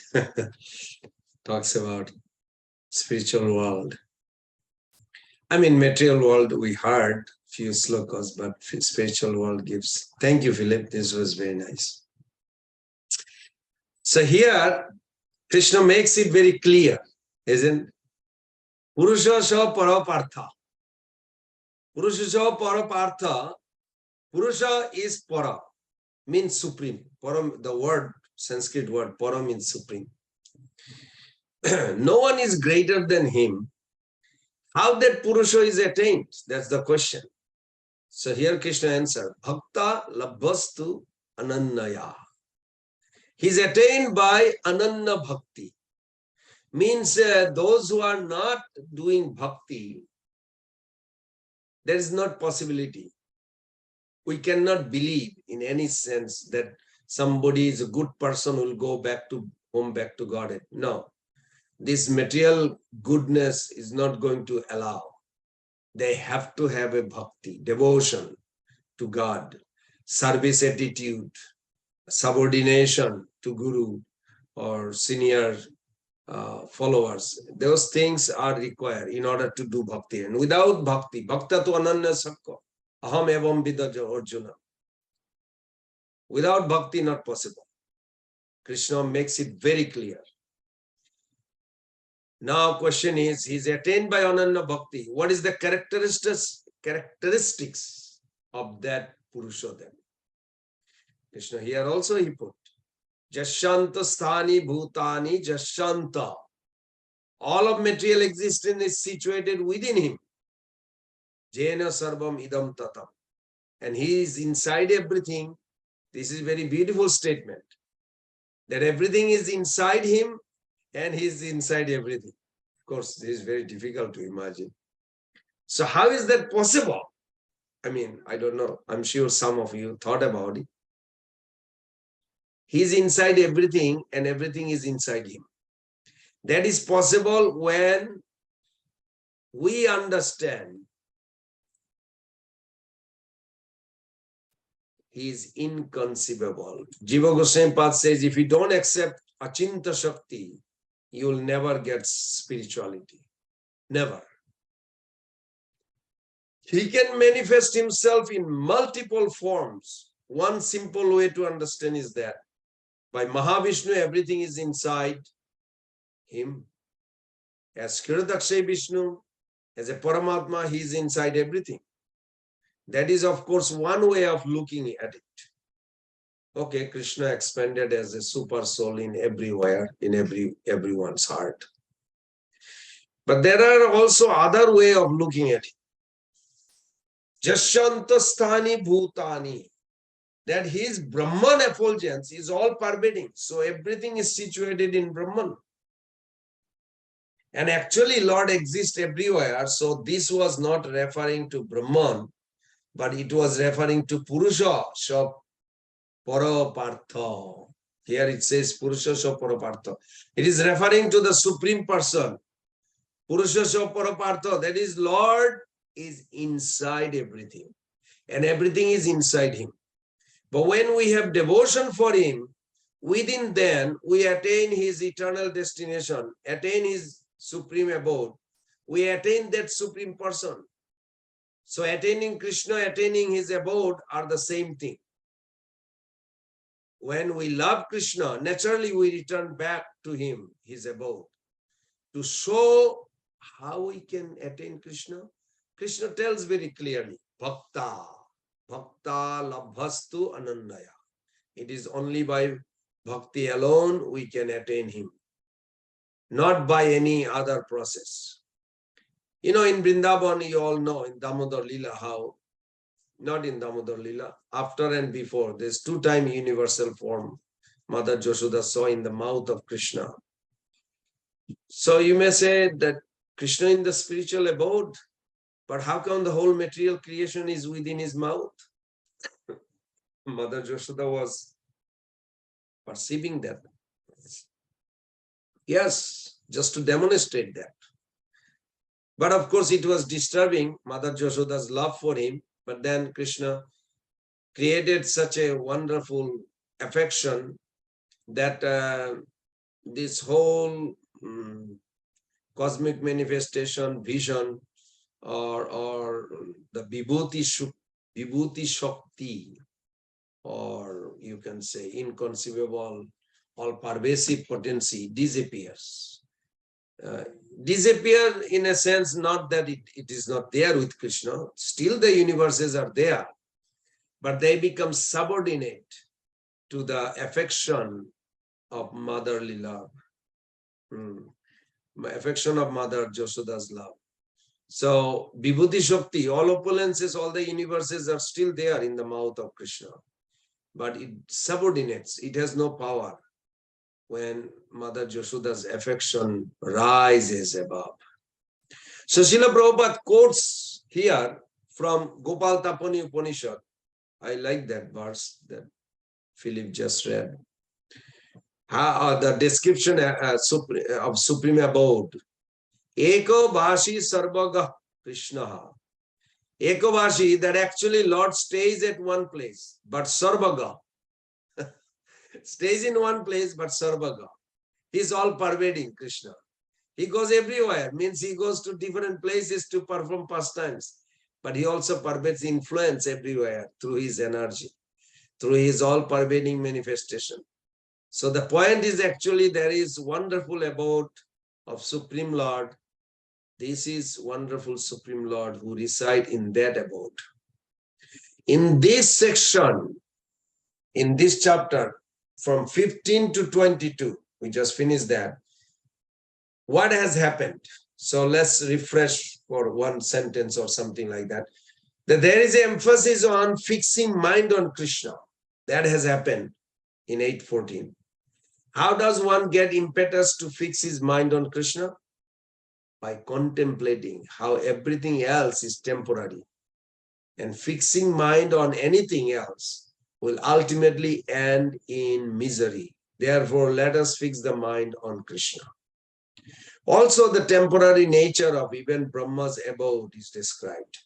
Talks about spiritual world. I mean, material world, we heard few slokas, but spiritual world gives. Thank you, Philip. This was very nice. So here, Krishna makes it very clear, isn't it? Purusha sa parapartha. Purusha sa parapartha. Purusha is para, means supreme. Para, the word, Sanskrit word, para means supreme. No one is greater than him. How that Purusha is attained? That's the question. So here Krishna answered, Bhakta labhastu anannaya. He's attained by ananya bhakti. Means those who are not doing bhakti, there is not possibility. We cannot believe in any sense that somebody is a good person who will go back to home, back to Godhead. No. This material goodness is not going to allow. They have to have a bhakti, devotion to God, service attitude, subordination to Guru or senior followers. Those things are required in order to do bhakti. And without bhakti, bhakta tu ananya sakka, aham evam vidaja arjuna. Without bhakti, not possible. Krishna makes it very clear. Now, question is, he's attained by ananya bhakti. What is the characteristics of that Purusha then? Krishna here also he put, Jashanta sthani bhutani jashanta. All of material existence is situated within him. Jena sarvam idam tatam. And he is inside everything. This is a very beautiful statement. That everything is inside him and he is inside everything. Of course, this is very difficult to imagine. So how is that possible? I mean, I don't know. I'm sure some of you thought about it. He's inside everything and everything is inside him. That is possible when we understand he is inconceivable. Jiva Goswami Pad says, if you don't accept Achinta Shakti, you will never get spirituality. Never. He can manifest himself in multiple forms. One simple way to understand is that by Mahavishnu, everything is inside him. As Kiradakshay Vishnu, as a Paramatma, he is inside everything. That is, of course, one way of looking at it. Okay, Krishna expanded as a super soul in everywhere, in everyone's heart. But there are also other way of looking at it. Jashantasthani bhutani. That his Brahman effulgence is all pervading. So everything is situated in Brahman. And actually Lord exists everywhere. So this was not referring to Brahman, but it was referring to Purusha, so Parapartha. Here it says Purusha so Parapartha. It is referring to the Supreme Person. Purusha so Parapartha. That is, Lord is inside everything. And everything is inside him. But when we have devotion for him, within then we attain his eternal destination, attain his supreme abode. We attain that supreme person. So attaining Krishna, attaining his abode are the same thing. When we love Krishna, naturally we return back to him, his abode. To show how we can attain Krishna, Krishna tells very clearly, Bhakta, Bhakta labhastu anandaya. It is only by bhakti alone we can attain him, not by any other process. You know, in Vrindavan, you all know, in Damodar Lila, how, not in Damodar Lila, after and before, there's two-time universal form Mother Yashoda saw in the mouth of Krishna. So you may say that Krishna in the spiritual abode, but how come the whole material creation is within his mouth? Mother Yashoda was perceiving that. Yes, just to demonstrate that. But of course, it was disturbing Mother Yashoda's love for him. But then Krishna created such a wonderful affection that this whole cosmic manifestation, vision, or the Vibhuti Shakti, or you can say inconceivable, all-pervasive potency disappears. Disappear in a sense, not that it is not there with Krishna, still the universes are there, but they become subordinate to the affection of motherly love, affection of Mother Yashoda's love. So Vibhuti Shakti, all opulences, all the universes are still there in the mouth of Krishna, but it subordinates, it has no power when Mother Yashoda's affection rises above. So Srila Prabhupada quotes here from Gopal Tapani Upanishad. I like that verse that Philip just read. The description of supreme abode. Eko Bhashi Sarvaga Krishna. Eko Bhashi, that actually Lord stays at one place, but Sarvaga. Stays in one place, but Sarvaga. He's all pervading, Krishna. He goes everywhere, means he goes to different places to perform pastimes. But he also pervades influence everywhere through his energy, through his all-pervading manifestation. So the point is actually there is wonderful abode of Supreme Lord. This is wonderful Supreme Lord who reside in that abode. In this section, in this chapter, from 15 to 22, we just finished that. What has happened? So let's refresh for one sentence or something like that. That there is an emphasis on fixing mind on Krishna. That has happened in 8:14. How does one get impetus to fix his mind on Krishna? By contemplating how everything else is temporary. And fixing mind on anything else will ultimately end in misery. Therefore, let us fix the mind on Krishna. Also, the temporary nature of even Brahma's abode is described.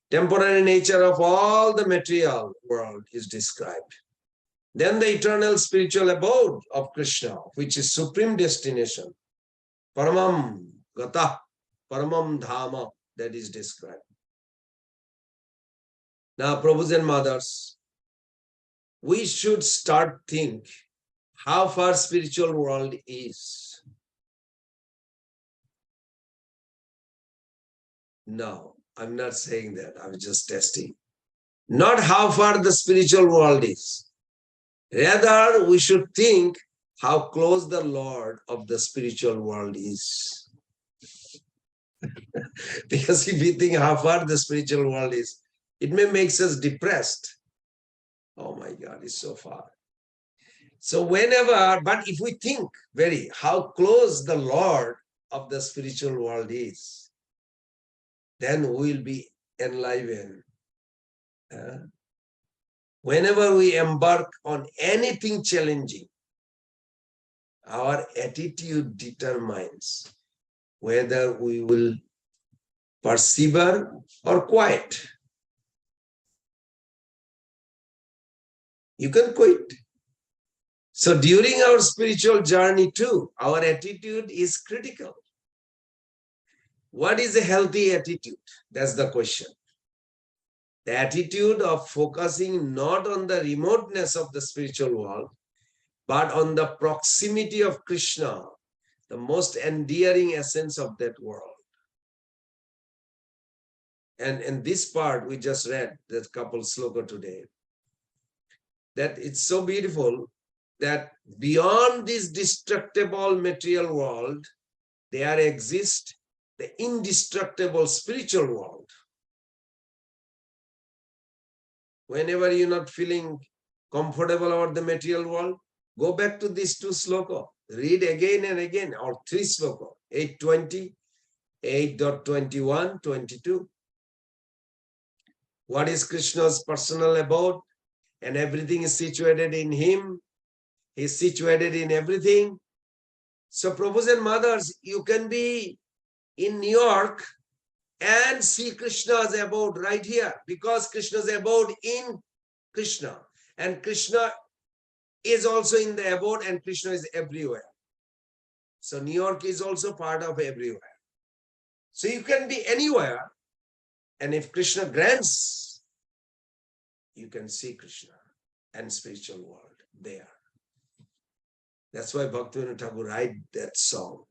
Temporary nature of all the material world is described. Then the eternal spiritual abode of Krishna, which is supreme destination, Paramam Gata, Paramam Dhama, that is described. Now, Prabhus and mothers, we should start think how far spiritual world is. No, I'm not saying that. I'm just testing. Not how far the spiritual world is. Rather, we should think how close the Lord of the spiritual world is. Because if we think how far the spiritual world is, it may make us depressed. Oh my God, it's so far. So whenever, but if we think how close the Lord of the spiritual world is, then we'll be enlivened. Whenever we embark on anything challenging, our attitude determines whether we will persevere or quiet. You can quit. So during our spiritual journey too, our attitude is critical. What is a healthy attitude? That's the question. The attitude of focusing not on the remoteness of the spiritual world, but on the proximity of Krishna, the most endearing essence of that world. And in this part, we just read that couple sloka today, that it's so beautiful that beyond this destructible material world, there exists the indestructible spiritual world. Whenever you're not feeling comfortable about the material world, go back to these two sloka, read again and again, or three sloka, 820, 8.21, 22. What is Krishna's personal abode? And everything is situated in him. He's situated in everything. So, Prabhus and mothers, you can be in New York and see Krishna's abode right here, because Krishna's abode in Krishna. And Krishna is also in the abode, and Krishna is everywhere. So New York is also part of everywhere. So you can be anywhere, and if Krishna grants, you can see Krishna and spiritual world there. That's why Bhaktivinoda Thakur write that song.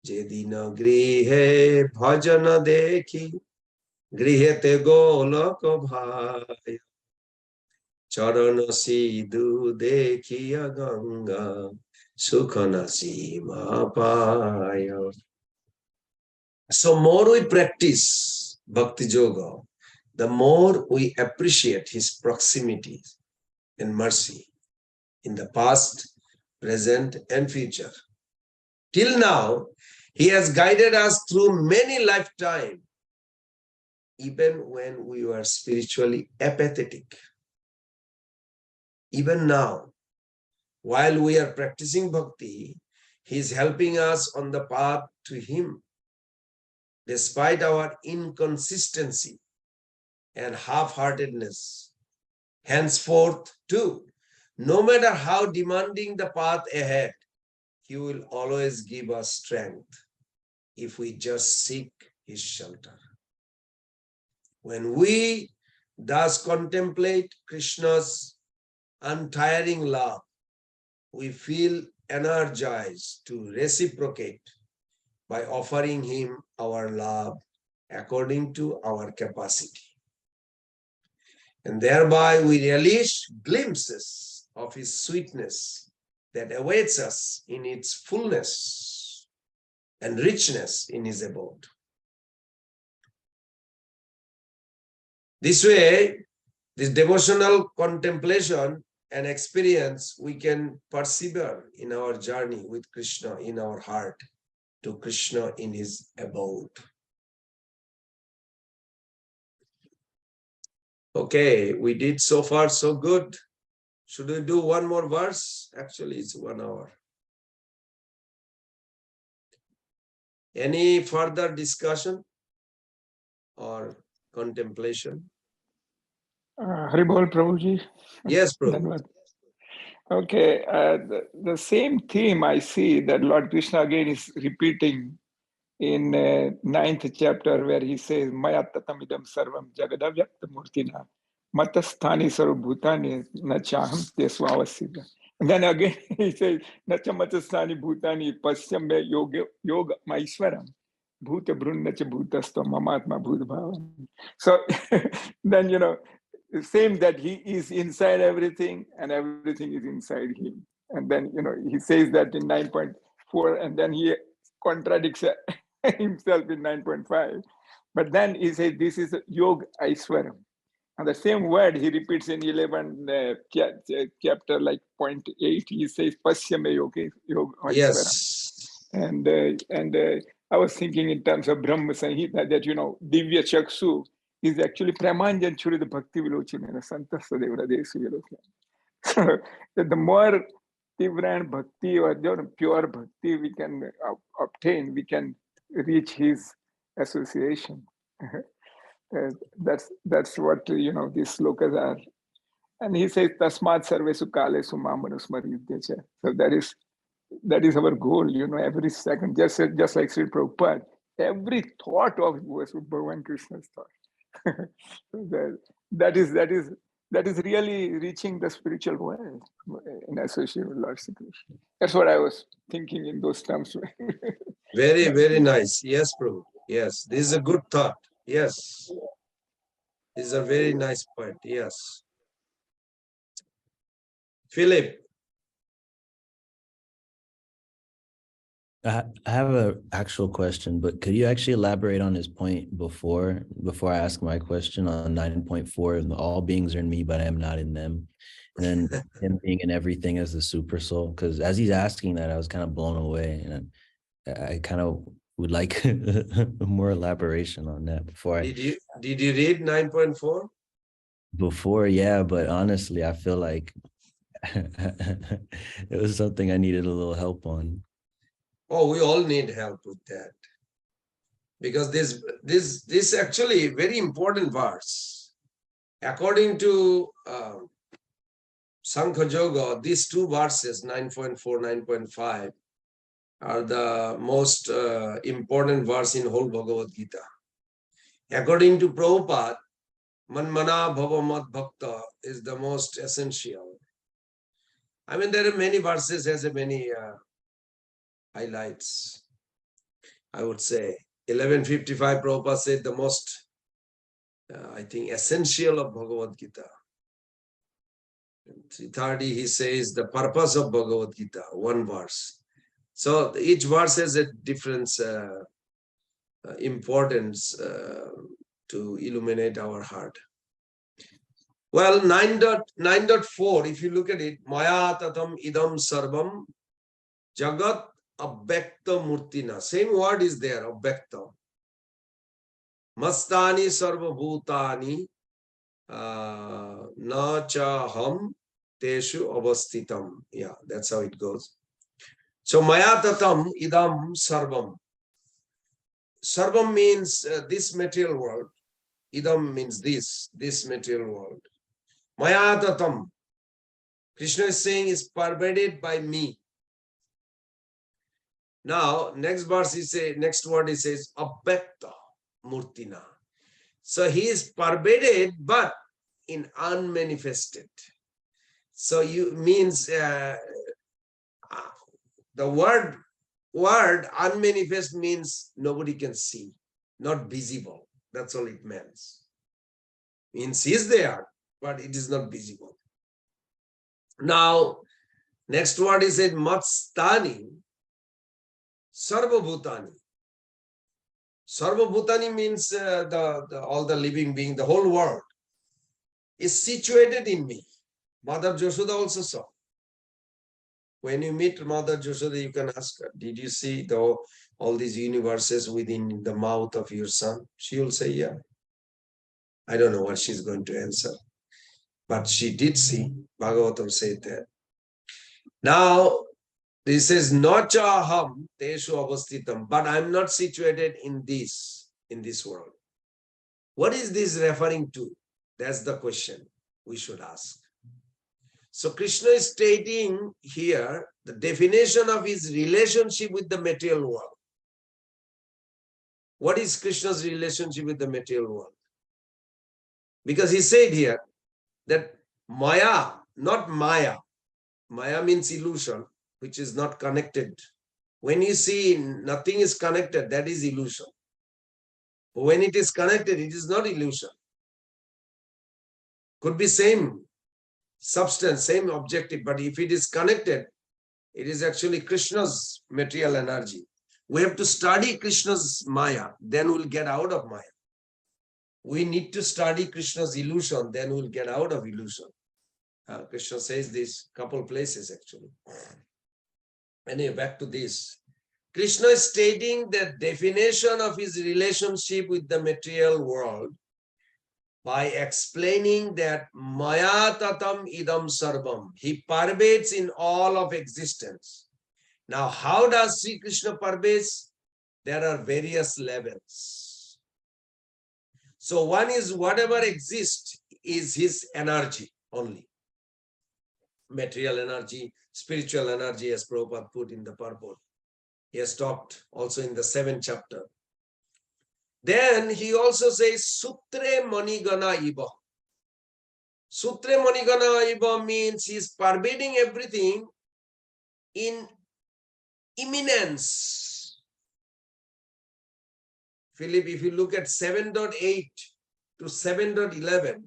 Jedina grihe bhajana dekhi, grihete golaka bhaya, charana sidhu dekhiya ganga, sukhana sima paya. So more we practice Bhakti Yoga, the more we appreciate his proximity and mercy in the past, present, and future. Till now, he has guided us through many lifetimes, even when we were spiritually apathetic. Even now, while we are practicing bhakti, he is helping us on the path to him, despite our inconsistency and half-heartedness. Henceforth, too, no matter how demanding the path ahead, he will always give us strength if we just seek his shelter. When we thus contemplate Krishna's untiring love, we feel energized to reciprocate by offering him our love according to our capacity. And thereby we relish glimpses of his sweetness that awaits us in its fullness and richness in his abode. This way, this devotional contemplation and experience, we can persevere in our journey with Krishna in our heart to Krishna in his abode. Okay, we did so far so good. Should we do one more verse? Actually, it's 1 hour. Any further discussion or contemplation? Haribol Prabhuji. Yes, Prabhu. Dhanwad. Okay, the same theme I see that Lord Krishna again is repeating in 9th chapter, where he says, Maya tatamidam sarvam jagadavyakta murtina matasthani sarvabhutani nachaham tesvavasya. And then again he says, Nacha matasthani bhutani pasyam me yoga maishwaram bhuta brunnacha bhutasto mamatma bhutbhavam. So then, same that he is inside everything and everything is inside him. And then, he says that in 9.4, and then he contradicts himself in 9.5. But then he says this is Yog Aishwaram. And the same word he repeats in 11 chapter, like 0.8, he says Pasyame Yoga Aishwaram. Yes. And I was thinking in terms of Brahma Sanhita that, Divya Chaksu is actually Pramanjan Churi the Bhakti Vilochina, Santa Sadevra Desu Vilochina. So the more Tivran Bhakti or pure Bhakti we can obtain, we can reach his association. That's what these slokas are And he says, Tasmat sarvesu kalesu mamanusmaridhya. So that is our goal, every second, just like Sri Prabhupada. Every thought of was Bhagavan Krishna's thought. So that is really reaching the spiritual world in association with Lord Sri Krishna. That's what I was thinking in those terms. Very, very nice. Yes, Prabhu. Yes, this is a good thought. Yes, this is a very nice point. Yes. Philip. I have a actual question, but could you actually elaborate on his point before I ask my question on 9.4? All beings are in me, but I am not in them. And then him being in everything as the super soul. Because as he's asking that, I was kind of blown away. And I kind of would like more elaboration on that before Did you read 9.4? Before, yeah, but honestly, I feel like it was something I needed a little help on. Oh, we all need help with that. Because this actually very important verse. According to Sankhya Yoga, these two verses, 9.4, 9.5, are the most important verse in whole Bhagavad Gita. According to Prabhupada, Manmana Bhava Mad Bhakta is the most essential. I mean, there are many verses, has many highlights. I would say 1155 Prabhupada said the most, I think, essential of Bhagavad Gita. 330 he says the purpose of Bhagavad Gita, one verse. So each verse has a different importance to illuminate our heart. Well, 9.4, if you look at it, Maya tatam idam sarvam jagat abhyakta murtina. Same word is there, abhyakta. Mastani sarva bhutani na chaham teshu avastitam. Yeah, that's how it goes. So Maya tatam idam sarvam. Sarvam means this material world. Idam means this material world. Maya tatam. Krishna is saying is pervaded by me. Now, next verse he says, next word he says, abhyakta murtina. So he is pervaded, but in unmanifested. So you means the word unmanifest means nobody can see, not visible. That's all it means. Means he is there, but it is not visible. Now, next word is said matstani sarvabhutani. Sarvabhutani means all the living being, the whole world is situated in me. Mother Yashoda also saw. When you meet Mother Yashoda, you can ask her, did you see all these universes within the mouth of your son? She will say, yeah. I don't know what she's going to answer. But she did see. Bhagavatam said that. Now, this says, Nacha aham teshu avastitam, but I'm not situated in this world. What is this referring to? That's the question we should ask. So Krishna is stating here the definition of his relationship with the material world. What is Krishna's relationship with the material world? Because he said here that Maya, not Maya. Maya means illusion, which is not connected. When you see nothing is connected, that is illusion. When it is connected, it is not illusion. Could be same substance, same objective, but if it is connected, it is actually Krishna's material energy. We have to study Krishna's Maya, then we'll get out of Maya. We need to study Krishna's illusion, then we'll get out of illusion. Krishna says this couple places actually. Anyway, back to this. Krishna is stating the definition of his relationship with the material world by explaining that Maya tatam idam sarvam. He pervades in all of existence. Now, how does Sri Krishna pervades? There are various levels. So one is whatever exists is his energy. only. Material energy, spiritual energy, as Prabhupada put in the purport. He has talked also in the 7th chapter. Then he also says, Sutre Manigana Iba. Sutre Manigana Iba means he is pervading everything in imminence. Philip, if you look at 7.8 to 7.11,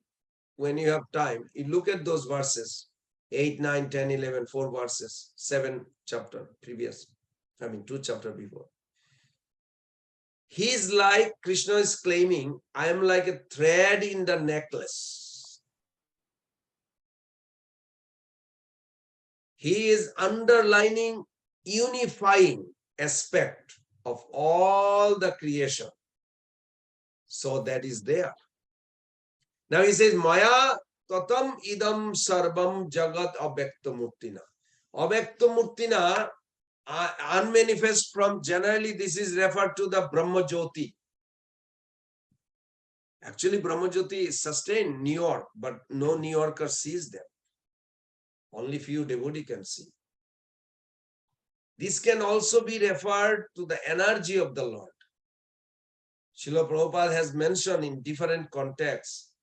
when you have time, you look at those verses, 8, 9, 10, 11, 4 verses, 7 chapter previous, 2 chapter before. He's like, Krishna is claiming, I am like a thread in the necklace. He is underlining, unifying aspect of all the creation. So that is there. Now he says, Maya tatam idam sarvam jagat abhyakta murtina. Abhyakta murtina, unmanifest from, generally this is referred to the Brahma Jyoti. Actually, Brahma Jyoti is sustained New York, but no New Yorker sees them. Only few devotees can see. This can also be referred to the energy of the Lord. Srila Prabhupada has mentioned in different contexts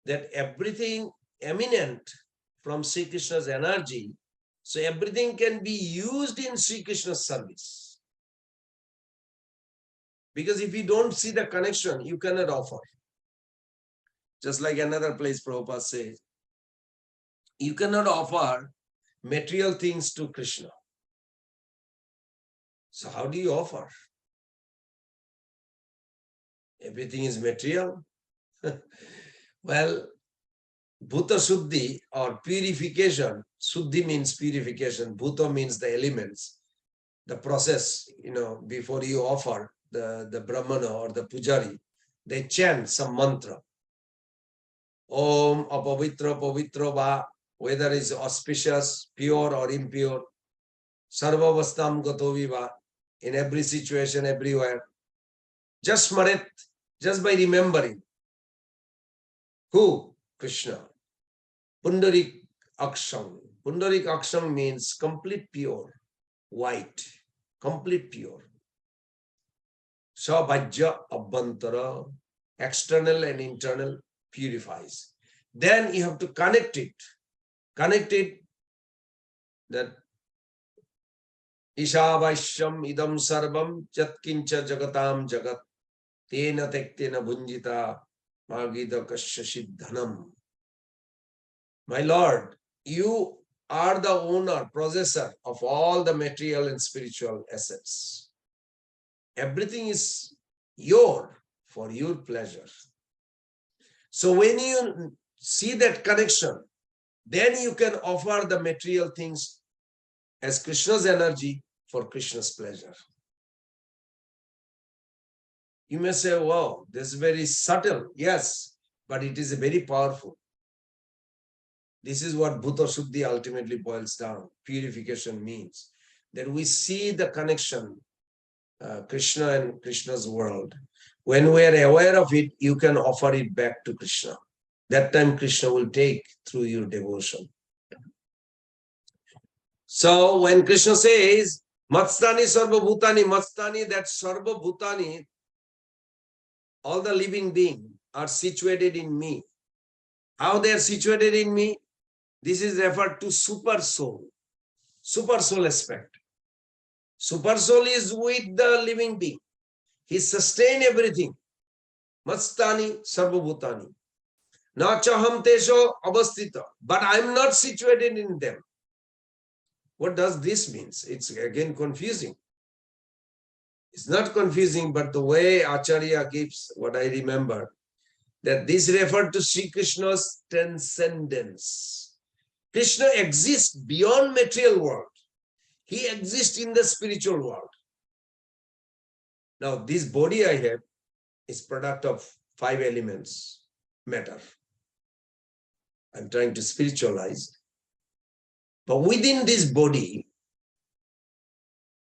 that everything eminent from Sri Krishna's energy, so everything can be used in Sri Krishna's service. Because if you don't see the connection, you cannot offer. Just like another place Prabhupada says, you cannot offer material things to Krishna. So how do you offer? Everything is material. Well, Bhuta Shuddhi or purification, Shuddhi means purification, Bhuta means the elements, the process, before you offer the Brahmana or the Pujari, they chant some mantra. Om apavitra pavitra va, whether it's auspicious, pure or impure, sarvavastam gato viva, in every situation, everywhere. Just smarit, just by remembering. Who? Krishna. Pundarik Aksham. Pundarik Aksham means complete pure, white, complete pure. Sabhajya Abhantara, external and internal purifies. Then you have to connect it. Connect it that Ishavashyam idam sarvam jatkincha jagatam jagat tena tektena bhunjita magida kasya siddhanam. My Lord, you are the owner, possessor of all the material and spiritual assets. Everything is for your pleasure. So when you see that connection, then you can offer the material things as Krishna's energy for Krishna's pleasure. You may say, wow, this is very subtle. Yes, but it is very powerful. This is what Bhuta Shuddhi ultimately boils down. Purification means that we see the connection, Krishna and Krishna's world. When we are aware of it, you can offer it back to Krishna. That time Krishna will take through your devotion. So when Krishna says, Matstani Sarva Bhutani, Matstani, that Sarva Bhutani, all the living beings are situated in me. How they are situated in me? This is referred to super soul aspect. Super soul is with the living being. He sustains everything. Matstani Sarva Bhutani. Na chaham tesho avastita. But I am not situated in them. What does this mean? It's again confusing. It's not confusing, but the way Acharya gives, what I remember, that this referred to Sri Krishna's transcendence. Krishna exists beyond material world. He exists in the spiritual world. Now, this body I have is product of 5 elements, matter. I'm trying to spiritualize. But within this body,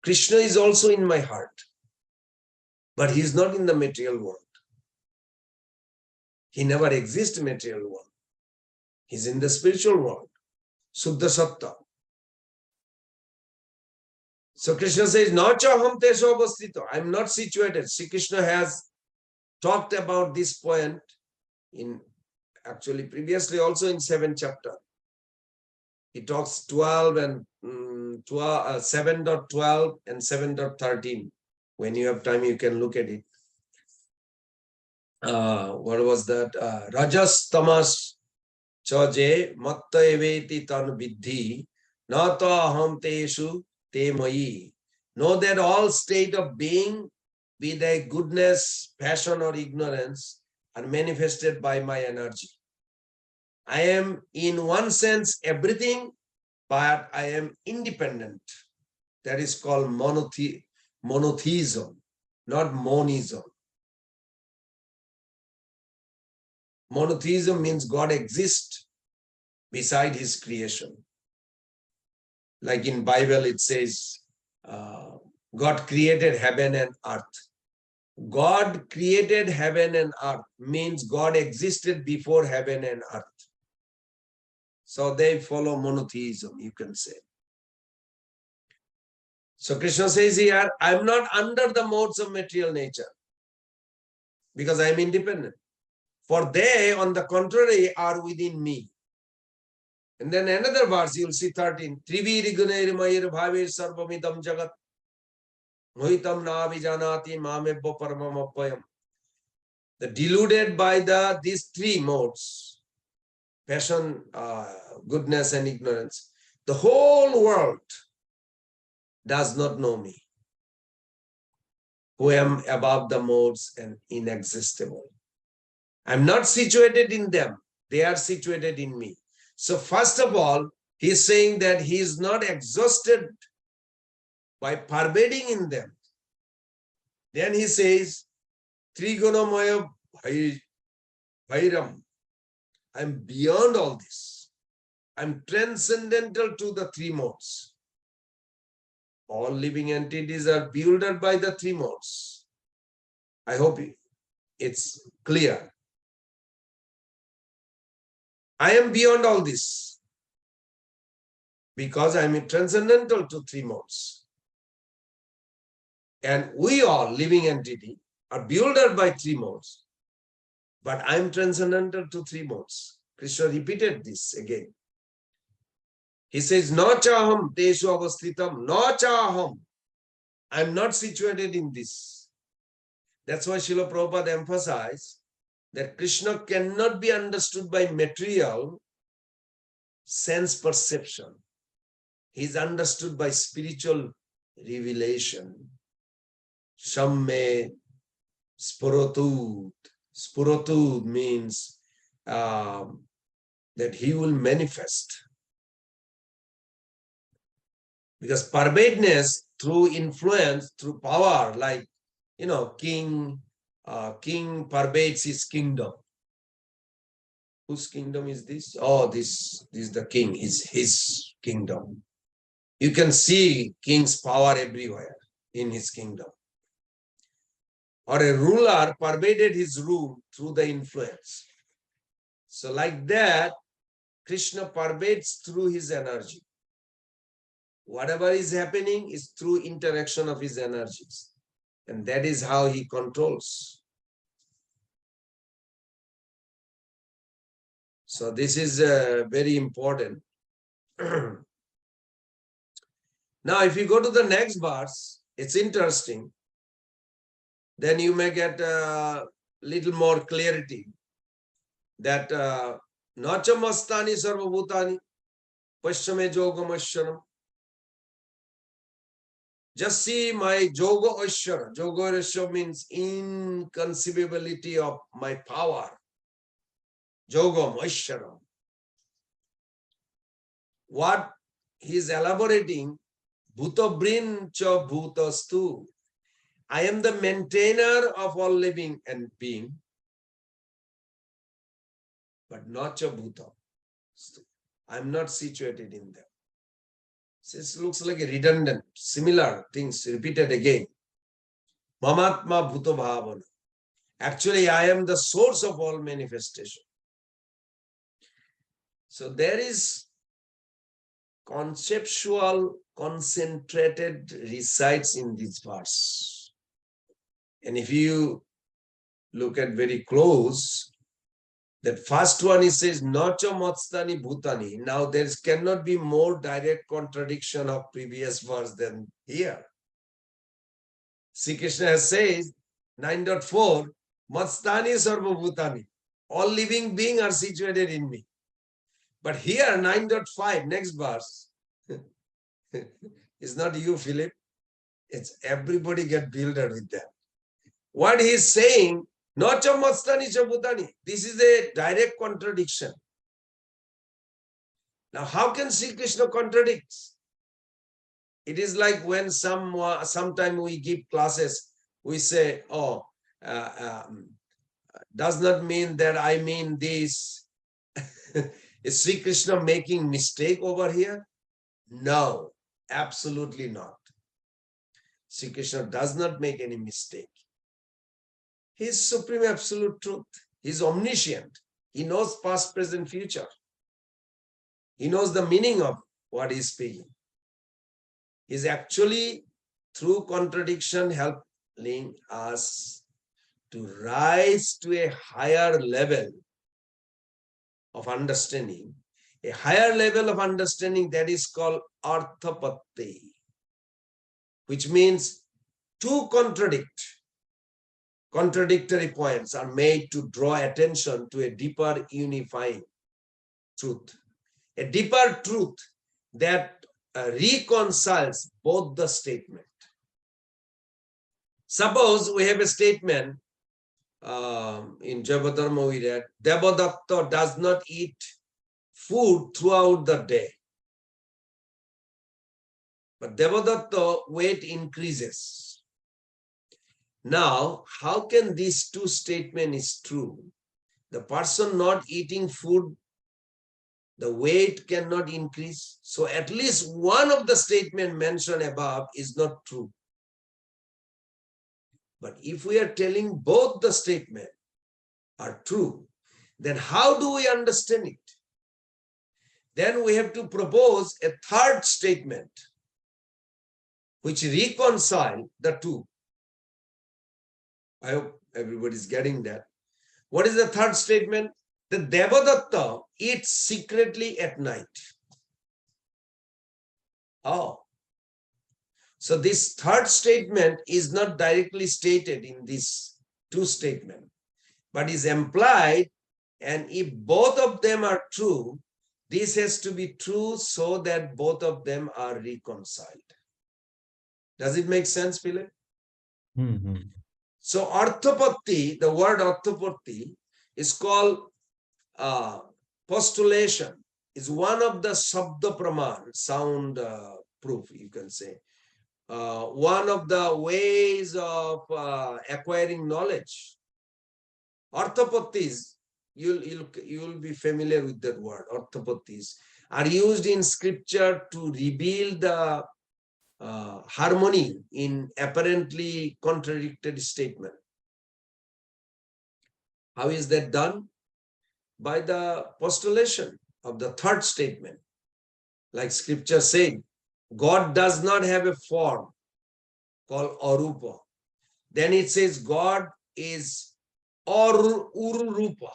Krishna is also in my heart. But he is not in the material world. He never exists in the material world. He's in the spiritual world. Suddha Satta. So Krishna says, Nachaham tesho avastito. I'm not situated. Sri Krishna has talked about this point in actually previously also in 7th chapter. He talks 12 and 7.12 and 7.13. When you have time, you can look at it. What was that? Rajas tamas chaje matta eveti tan vidhi nata aham teshu te mayi. Know that all state of being, be they goodness, passion or ignorance, are manifested by my energy. I am in one sense everything, but I am independent. That is called monotheism, not monism. Monotheism means God exists beside his creation. Like in Bible it says, God created heaven and earth. God created heaven and earth means God existed before heaven and earth. So they follow monotheism, you can say. So Krishna says here, I'm not under the modes of material nature because I'm independent. For they, on the contrary, are within me. And then another verse, you'll see 13. Triviri gunair mayir bhavir sarvamidam jagat mohitam na vijanati mamebbo paramamappayam. The deluded by these three modes, passion, goodness, and ignorance, the whole world does not know me, who am above the modes and inexhaustible. I'm not situated in them. They are situated in me. So first of all, he's saying that he is not exhausted by pervading in them. Then he says, Trigunamaya Bhairam. I'm beyond all this. I'm transcendental to the three modes. All living entities are bewildered by the three modes. I hope it's clear. I am beyond all this because I am transcendental to three modes. And we all, living entity, are bewildered by three modes. But I am transcendental to three modes. Krishna repeated this again. He says, Na chaham teshu avasthitam, na chaham. I am not situated in this. That's why Srila Prabhupada emphasized that Krishna cannot be understood by material sense perception. He is understood by spiritual revelation. Shamme Spuratud. Spuratud means that he will manifest. Because pervadeness through influence, through power, like, king pervades his kingdom. Whose kingdom is this? Oh, this is the king, is his kingdom. You can see king's power everywhere in his kingdom. Or a ruler pervaded his rule through the influence. So like that, Krishna pervades through his energy. Whatever is happening is through interaction of his energies. And that is how he controls. So this is very important. Now, if you go to the next verse, it's interesting. Then you may get a little more clarity that Nachamastani Sarvabhutani Pashyame Jogamashyaram. Just see my Joga Ashara. Joga Ashara means inconceivability of my power. Jogam Ashara. What he is elaborating, Bhuta Brin cha Bhutastu. I am the maintainer of all living and being, but not cha Bhuta. I am not situated in them. This looks like a redundant, similar things repeated again. Mamatma Bhuta Bhavana. Actually, I am the source of all manifestation. So there is conceptual, concentrated resides in this verse. And if you look at very close, that first one he says, Nacha Matstani Bhutani. Now there cannot be more direct contradiction of previous verse than here. Sri Krishna says, 9.4, Matstani Sarva Bhutani. All living beings are situated in me. But here, 9.5, next verse, it's not you, Philip. It's everybody get bewildered with that. What he is saying, Nacha Matstani Bhutani. This is a direct contradiction. Now, how can Sri Krishna contradict? It is like when sometime we give classes, we say, oh, does not mean that I mean this. Is Sri Krishna making mistake over here? No, absolutely not. Sri Krishna does not make any mistake. He is supreme absolute truth. He is omniscient. He knows past, present, future. He knows the meaning of what he is speaking. He is actually, through contradiction, helping us to rise to a higher level of understanding. A higher level of understanding that is called arthapatti, which means to contradictory points are made to draw attention to a deeper unifying truth. A deeper truth that reconciles both the statement. Suppose we have a statement in Jayabadharma we read, Devadatta does not eat food throughout the day. But Devadatta weight increases. Now, how can these two statements is true? The person not eating food, the weight cannot increase. So at least one of the statements mentioned above is not true. But if we are telling both the statements are true, then how do we understand it? Then we have to propose a third statement which reconcile the two. I hope everybody is getting that. What is the third statement? The Devadatta eats secretly at night. Oh. So this third statement is not directly stated in these two statements, but is implied, and if both of them are true, this has to be true so that both of them are reconciled. Does it make sense, Philip? Mm-hmm. So arthapatti, the word arthapatti is called postulation, is one of the sabda praman, sound proof, you can say. One of the ways of acquiring knowledge. Arthapattis, you'll be familiar with that word. Arthapattis are used in scripture to reveal the harmony in apparently contradicted statement. How is that done? By the postulation of the third statement. Like scripture said, God does not have a form called arupa. Then it says God is ururupa.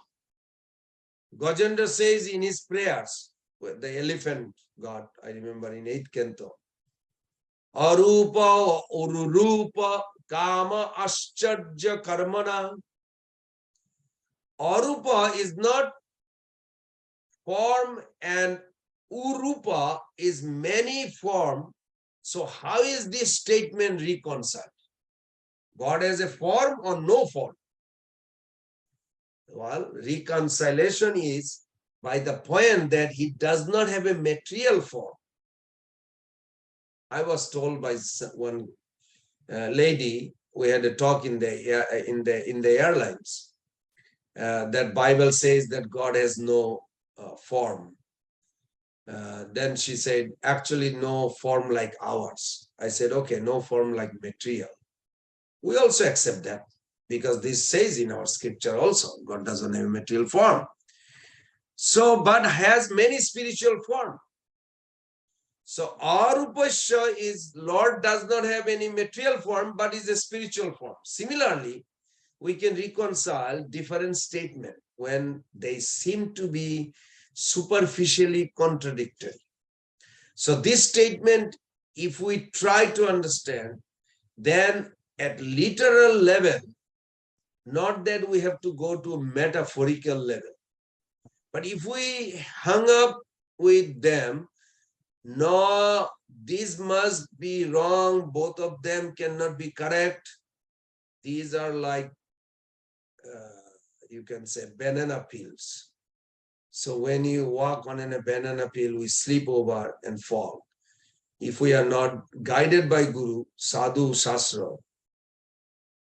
Gajendra says in his prayers, the elephant god, I remember in 8th canto, arupa ururupa kama ascharya karmana. Arupa is not form and urupa is many form. So how is this statement reconciled? God has a form or no form? Well, reconciliation is by the point that he does not have a material form. I was told by one lady, we had a talk in the airlines, that Bible says that God has no form. Then she said, actually no form like ours. I said, okay, no form like material. We also accept that because this says in our scripture also, God doesn't have a material form. So, but has many spiritual form. So Arupasya is Lord does not have any material form, but is a spiritual form. Similarly, we can reconcile different statements when they seem to be superficially contradictory. So this statement, if we try to understand, then at literal level, not that we have to go to metaphorical level, but if we hung up with them, no, this must be wrong, both of them cannot be correct. These are like, you can say, banana peels. So when you walk on a banana peel, we slip over and fall. If we are not guided by Guru, Sadhu, Shastra,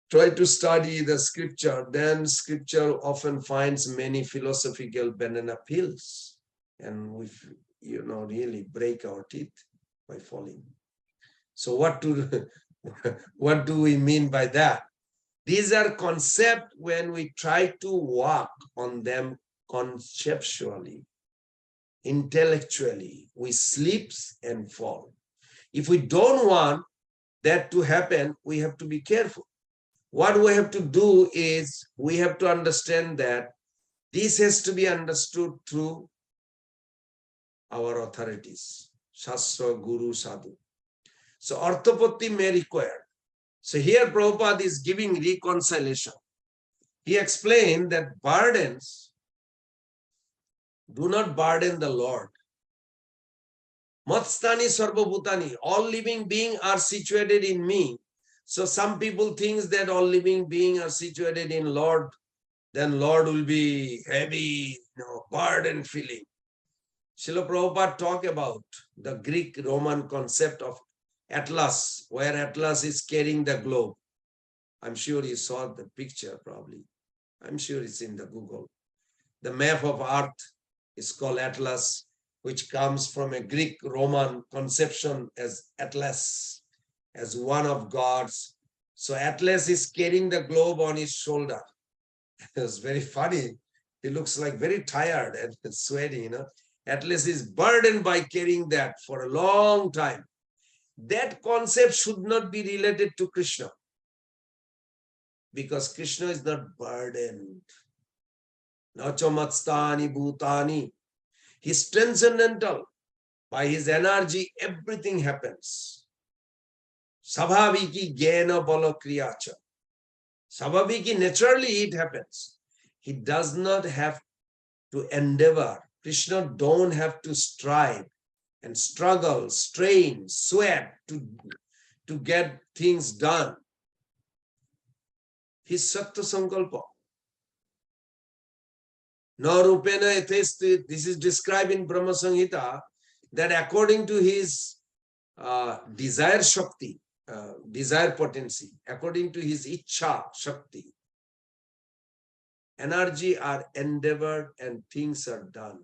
try to study the scripture, then scripture often finds many philosophical banana peels. And we, really break our teeth by falling. So what do we mean by that? These are concepts when we try to walk on them conceptually, intellectually, we slip and fall. If we don't want that to happen, we have to be careful. What we have to do is we have to understand that this has to be understood through our authorities, Shastra, Guru, Sadhu. So orthopatti may require. So here Prabhupada is giving reconciliation. He explained that burdens do not burden the Lord. Matstani sarvabhutani, all living beings are situated in me. So some people think that all living beings are situated in Lord, then Lord will be heavy, burden feeling. Srila Prabhupada talk about the Greek-Roman concept of Atlas, where Atlas is carrying the globe. I'm sure you saw the picture probably. I'm sure it's in the Google. The map of Earth is called Atlas, which comes from a Greek-Roman conception as Atlas, as one of gods. So Atlas is carrying the globe on his shoulder. It's very funny. He looks like very tired and sweaty, Atlas is burdened by carrying that for a long time. That concept should not be related to Krishna, because Krishna is not burdened. Nachamatstani bhutani. He's transcendental. By his energy, everything happens. Sabhaviki jnana bala kriyacha. Sabhaviki, naturally it happens. He does not have to endeavor. Krishna don't have to strive and struggle, strain, sweat to get things done. His Sattva Sankalpa. Na rupena ethesti, this is described in Brahma Samhita, that according to his desire shakti, desire potency, according to his ichha shakti, energy are endeavored and things are done.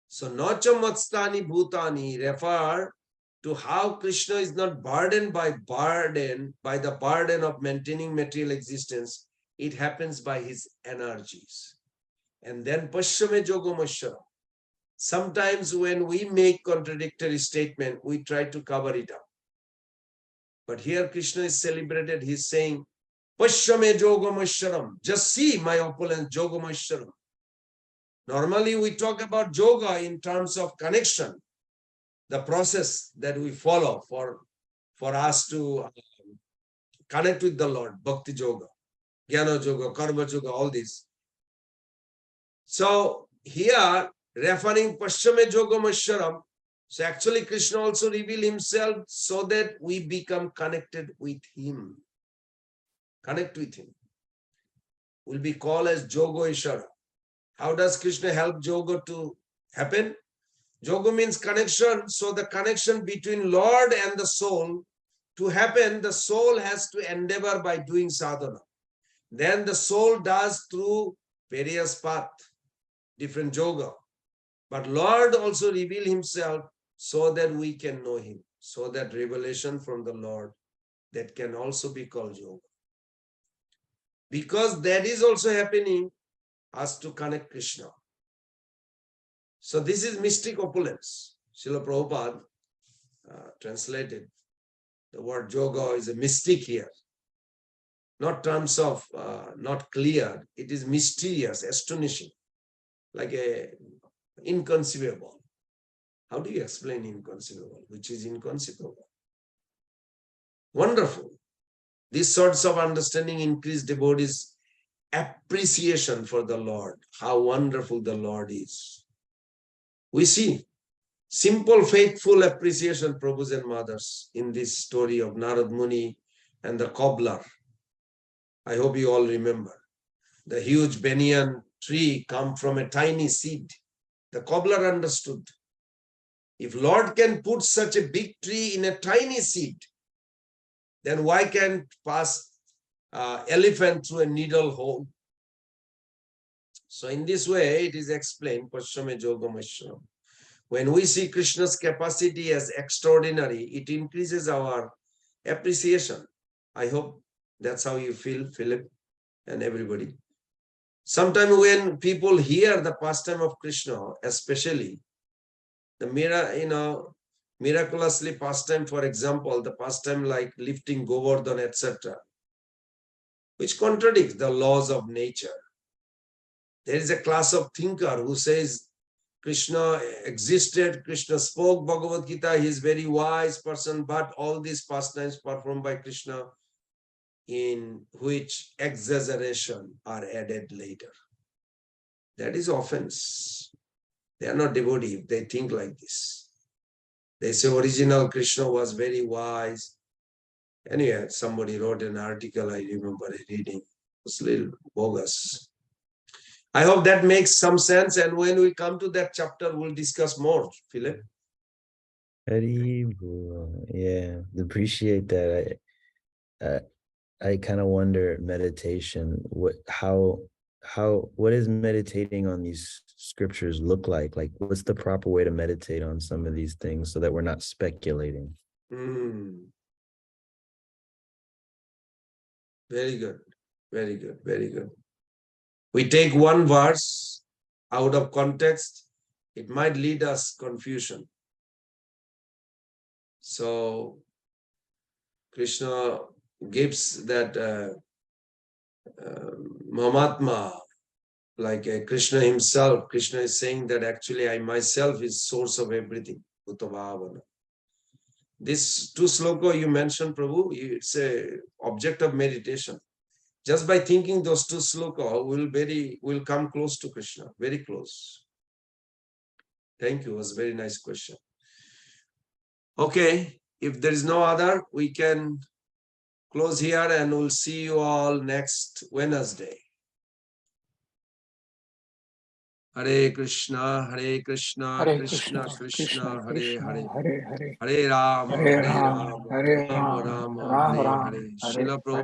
So nacha matstani bhutani refer to how Krishna is not burdened by the burden of maintaining material existence. It happens by his energies. And then pashyame yogamashara. Sometimes when we make contradictory statement, we try to cover it up. But here Krishna is celebrated. He's saying, pashyame yogamasharam. Just see my opulence, yogamasharam. Normally we talk about yoga in terms of connection, the process that we follow for us to connect with the Lord, bhakti yoga, jnana yoga, karma yoga, all these. So here referring pashyame yogamasharam, so actually Krishna also revealed himself so that we become connected with him. Connect with him. Will be called as yoga ishara. How does Krishna help yoga to happen? Yoga means connection. So the connection between Lord and the soul, to happen, the soul has to endeavor by doing sadhana. Then the soul does through various paths, different yoga. But Lord also reveal himself so that we can know him. So that revelation from the Lord, that can also be called yoga. Because that is also happening, us to connect Krishna. So this is mystic opulence. Srila Prabhupada translated the word yoga is a mystic here. Not terms of not clear. It is mysterious, astonishing, like a inconceivable. How do you explain inconceivable? Which is inconceivable. Wonderful. These sorts of understanding increase devotees' appreciation for the Lord, how wonderful the Lord is. We see simple, faithful appreciation, Prabhus and mothers, in this story of Narad Muni and the cobbler. I hope you all remember. The huge banyan tree come from a tiny seed. The cobbler understood. If Lord can put such a big tree in a tiny seed, then why can't pass elephant through a needle hole? So in this way, it is explained, Pashyame Yogamashram. When we see Krishna's capacity as extraordinary, it increases our appreciation. I hope that's how you feel, Philip and everybody. Sometimes when people hear the pastime of Krishna, especially the miraculously pastime, for example, the pastime like lifting Govardhan, etc., which contradicts the laws of nature. There is a class of thinker who says Krishna existed, Krishna spoke Bhagavad Gita, he is very wise person, but all these pastimes performed by Krishna, in which exaggeration are added later. That is offense. They are not devotee if they think like this. They say original Krishna was very wise. Anyway, somebody wrote an article, I remember reading. It was a little bogus. I hope that makes some sense. And when we come to that chapter, we'll discuss more, Philip. Yeah, appreciate that. I kind of wonder meditation, what does meditating on these scriptures look like? Like, what's the proper way to meditate on some of these things so that we're not speculating? Very good. Very good. Very good. We take one verse out of context, it might lead us confusion. So Krishna gives that Mahatma, like Krishna himself. Krishna is saying that actually I myself is source of everything. This two sloka you mentioned, Prabhu, it's a object of meditation. Just by thinking those two sloka will come close to Krishna, very close. Thank you. It was a very nice question. Okay, if there is no other, we can close here and we'll see you all next Wednesday. Hare Krishna, Krishna Krishna, Hare Hare, Hare Rama, Rama Rama, Hare Hare. Srila Prabhupada.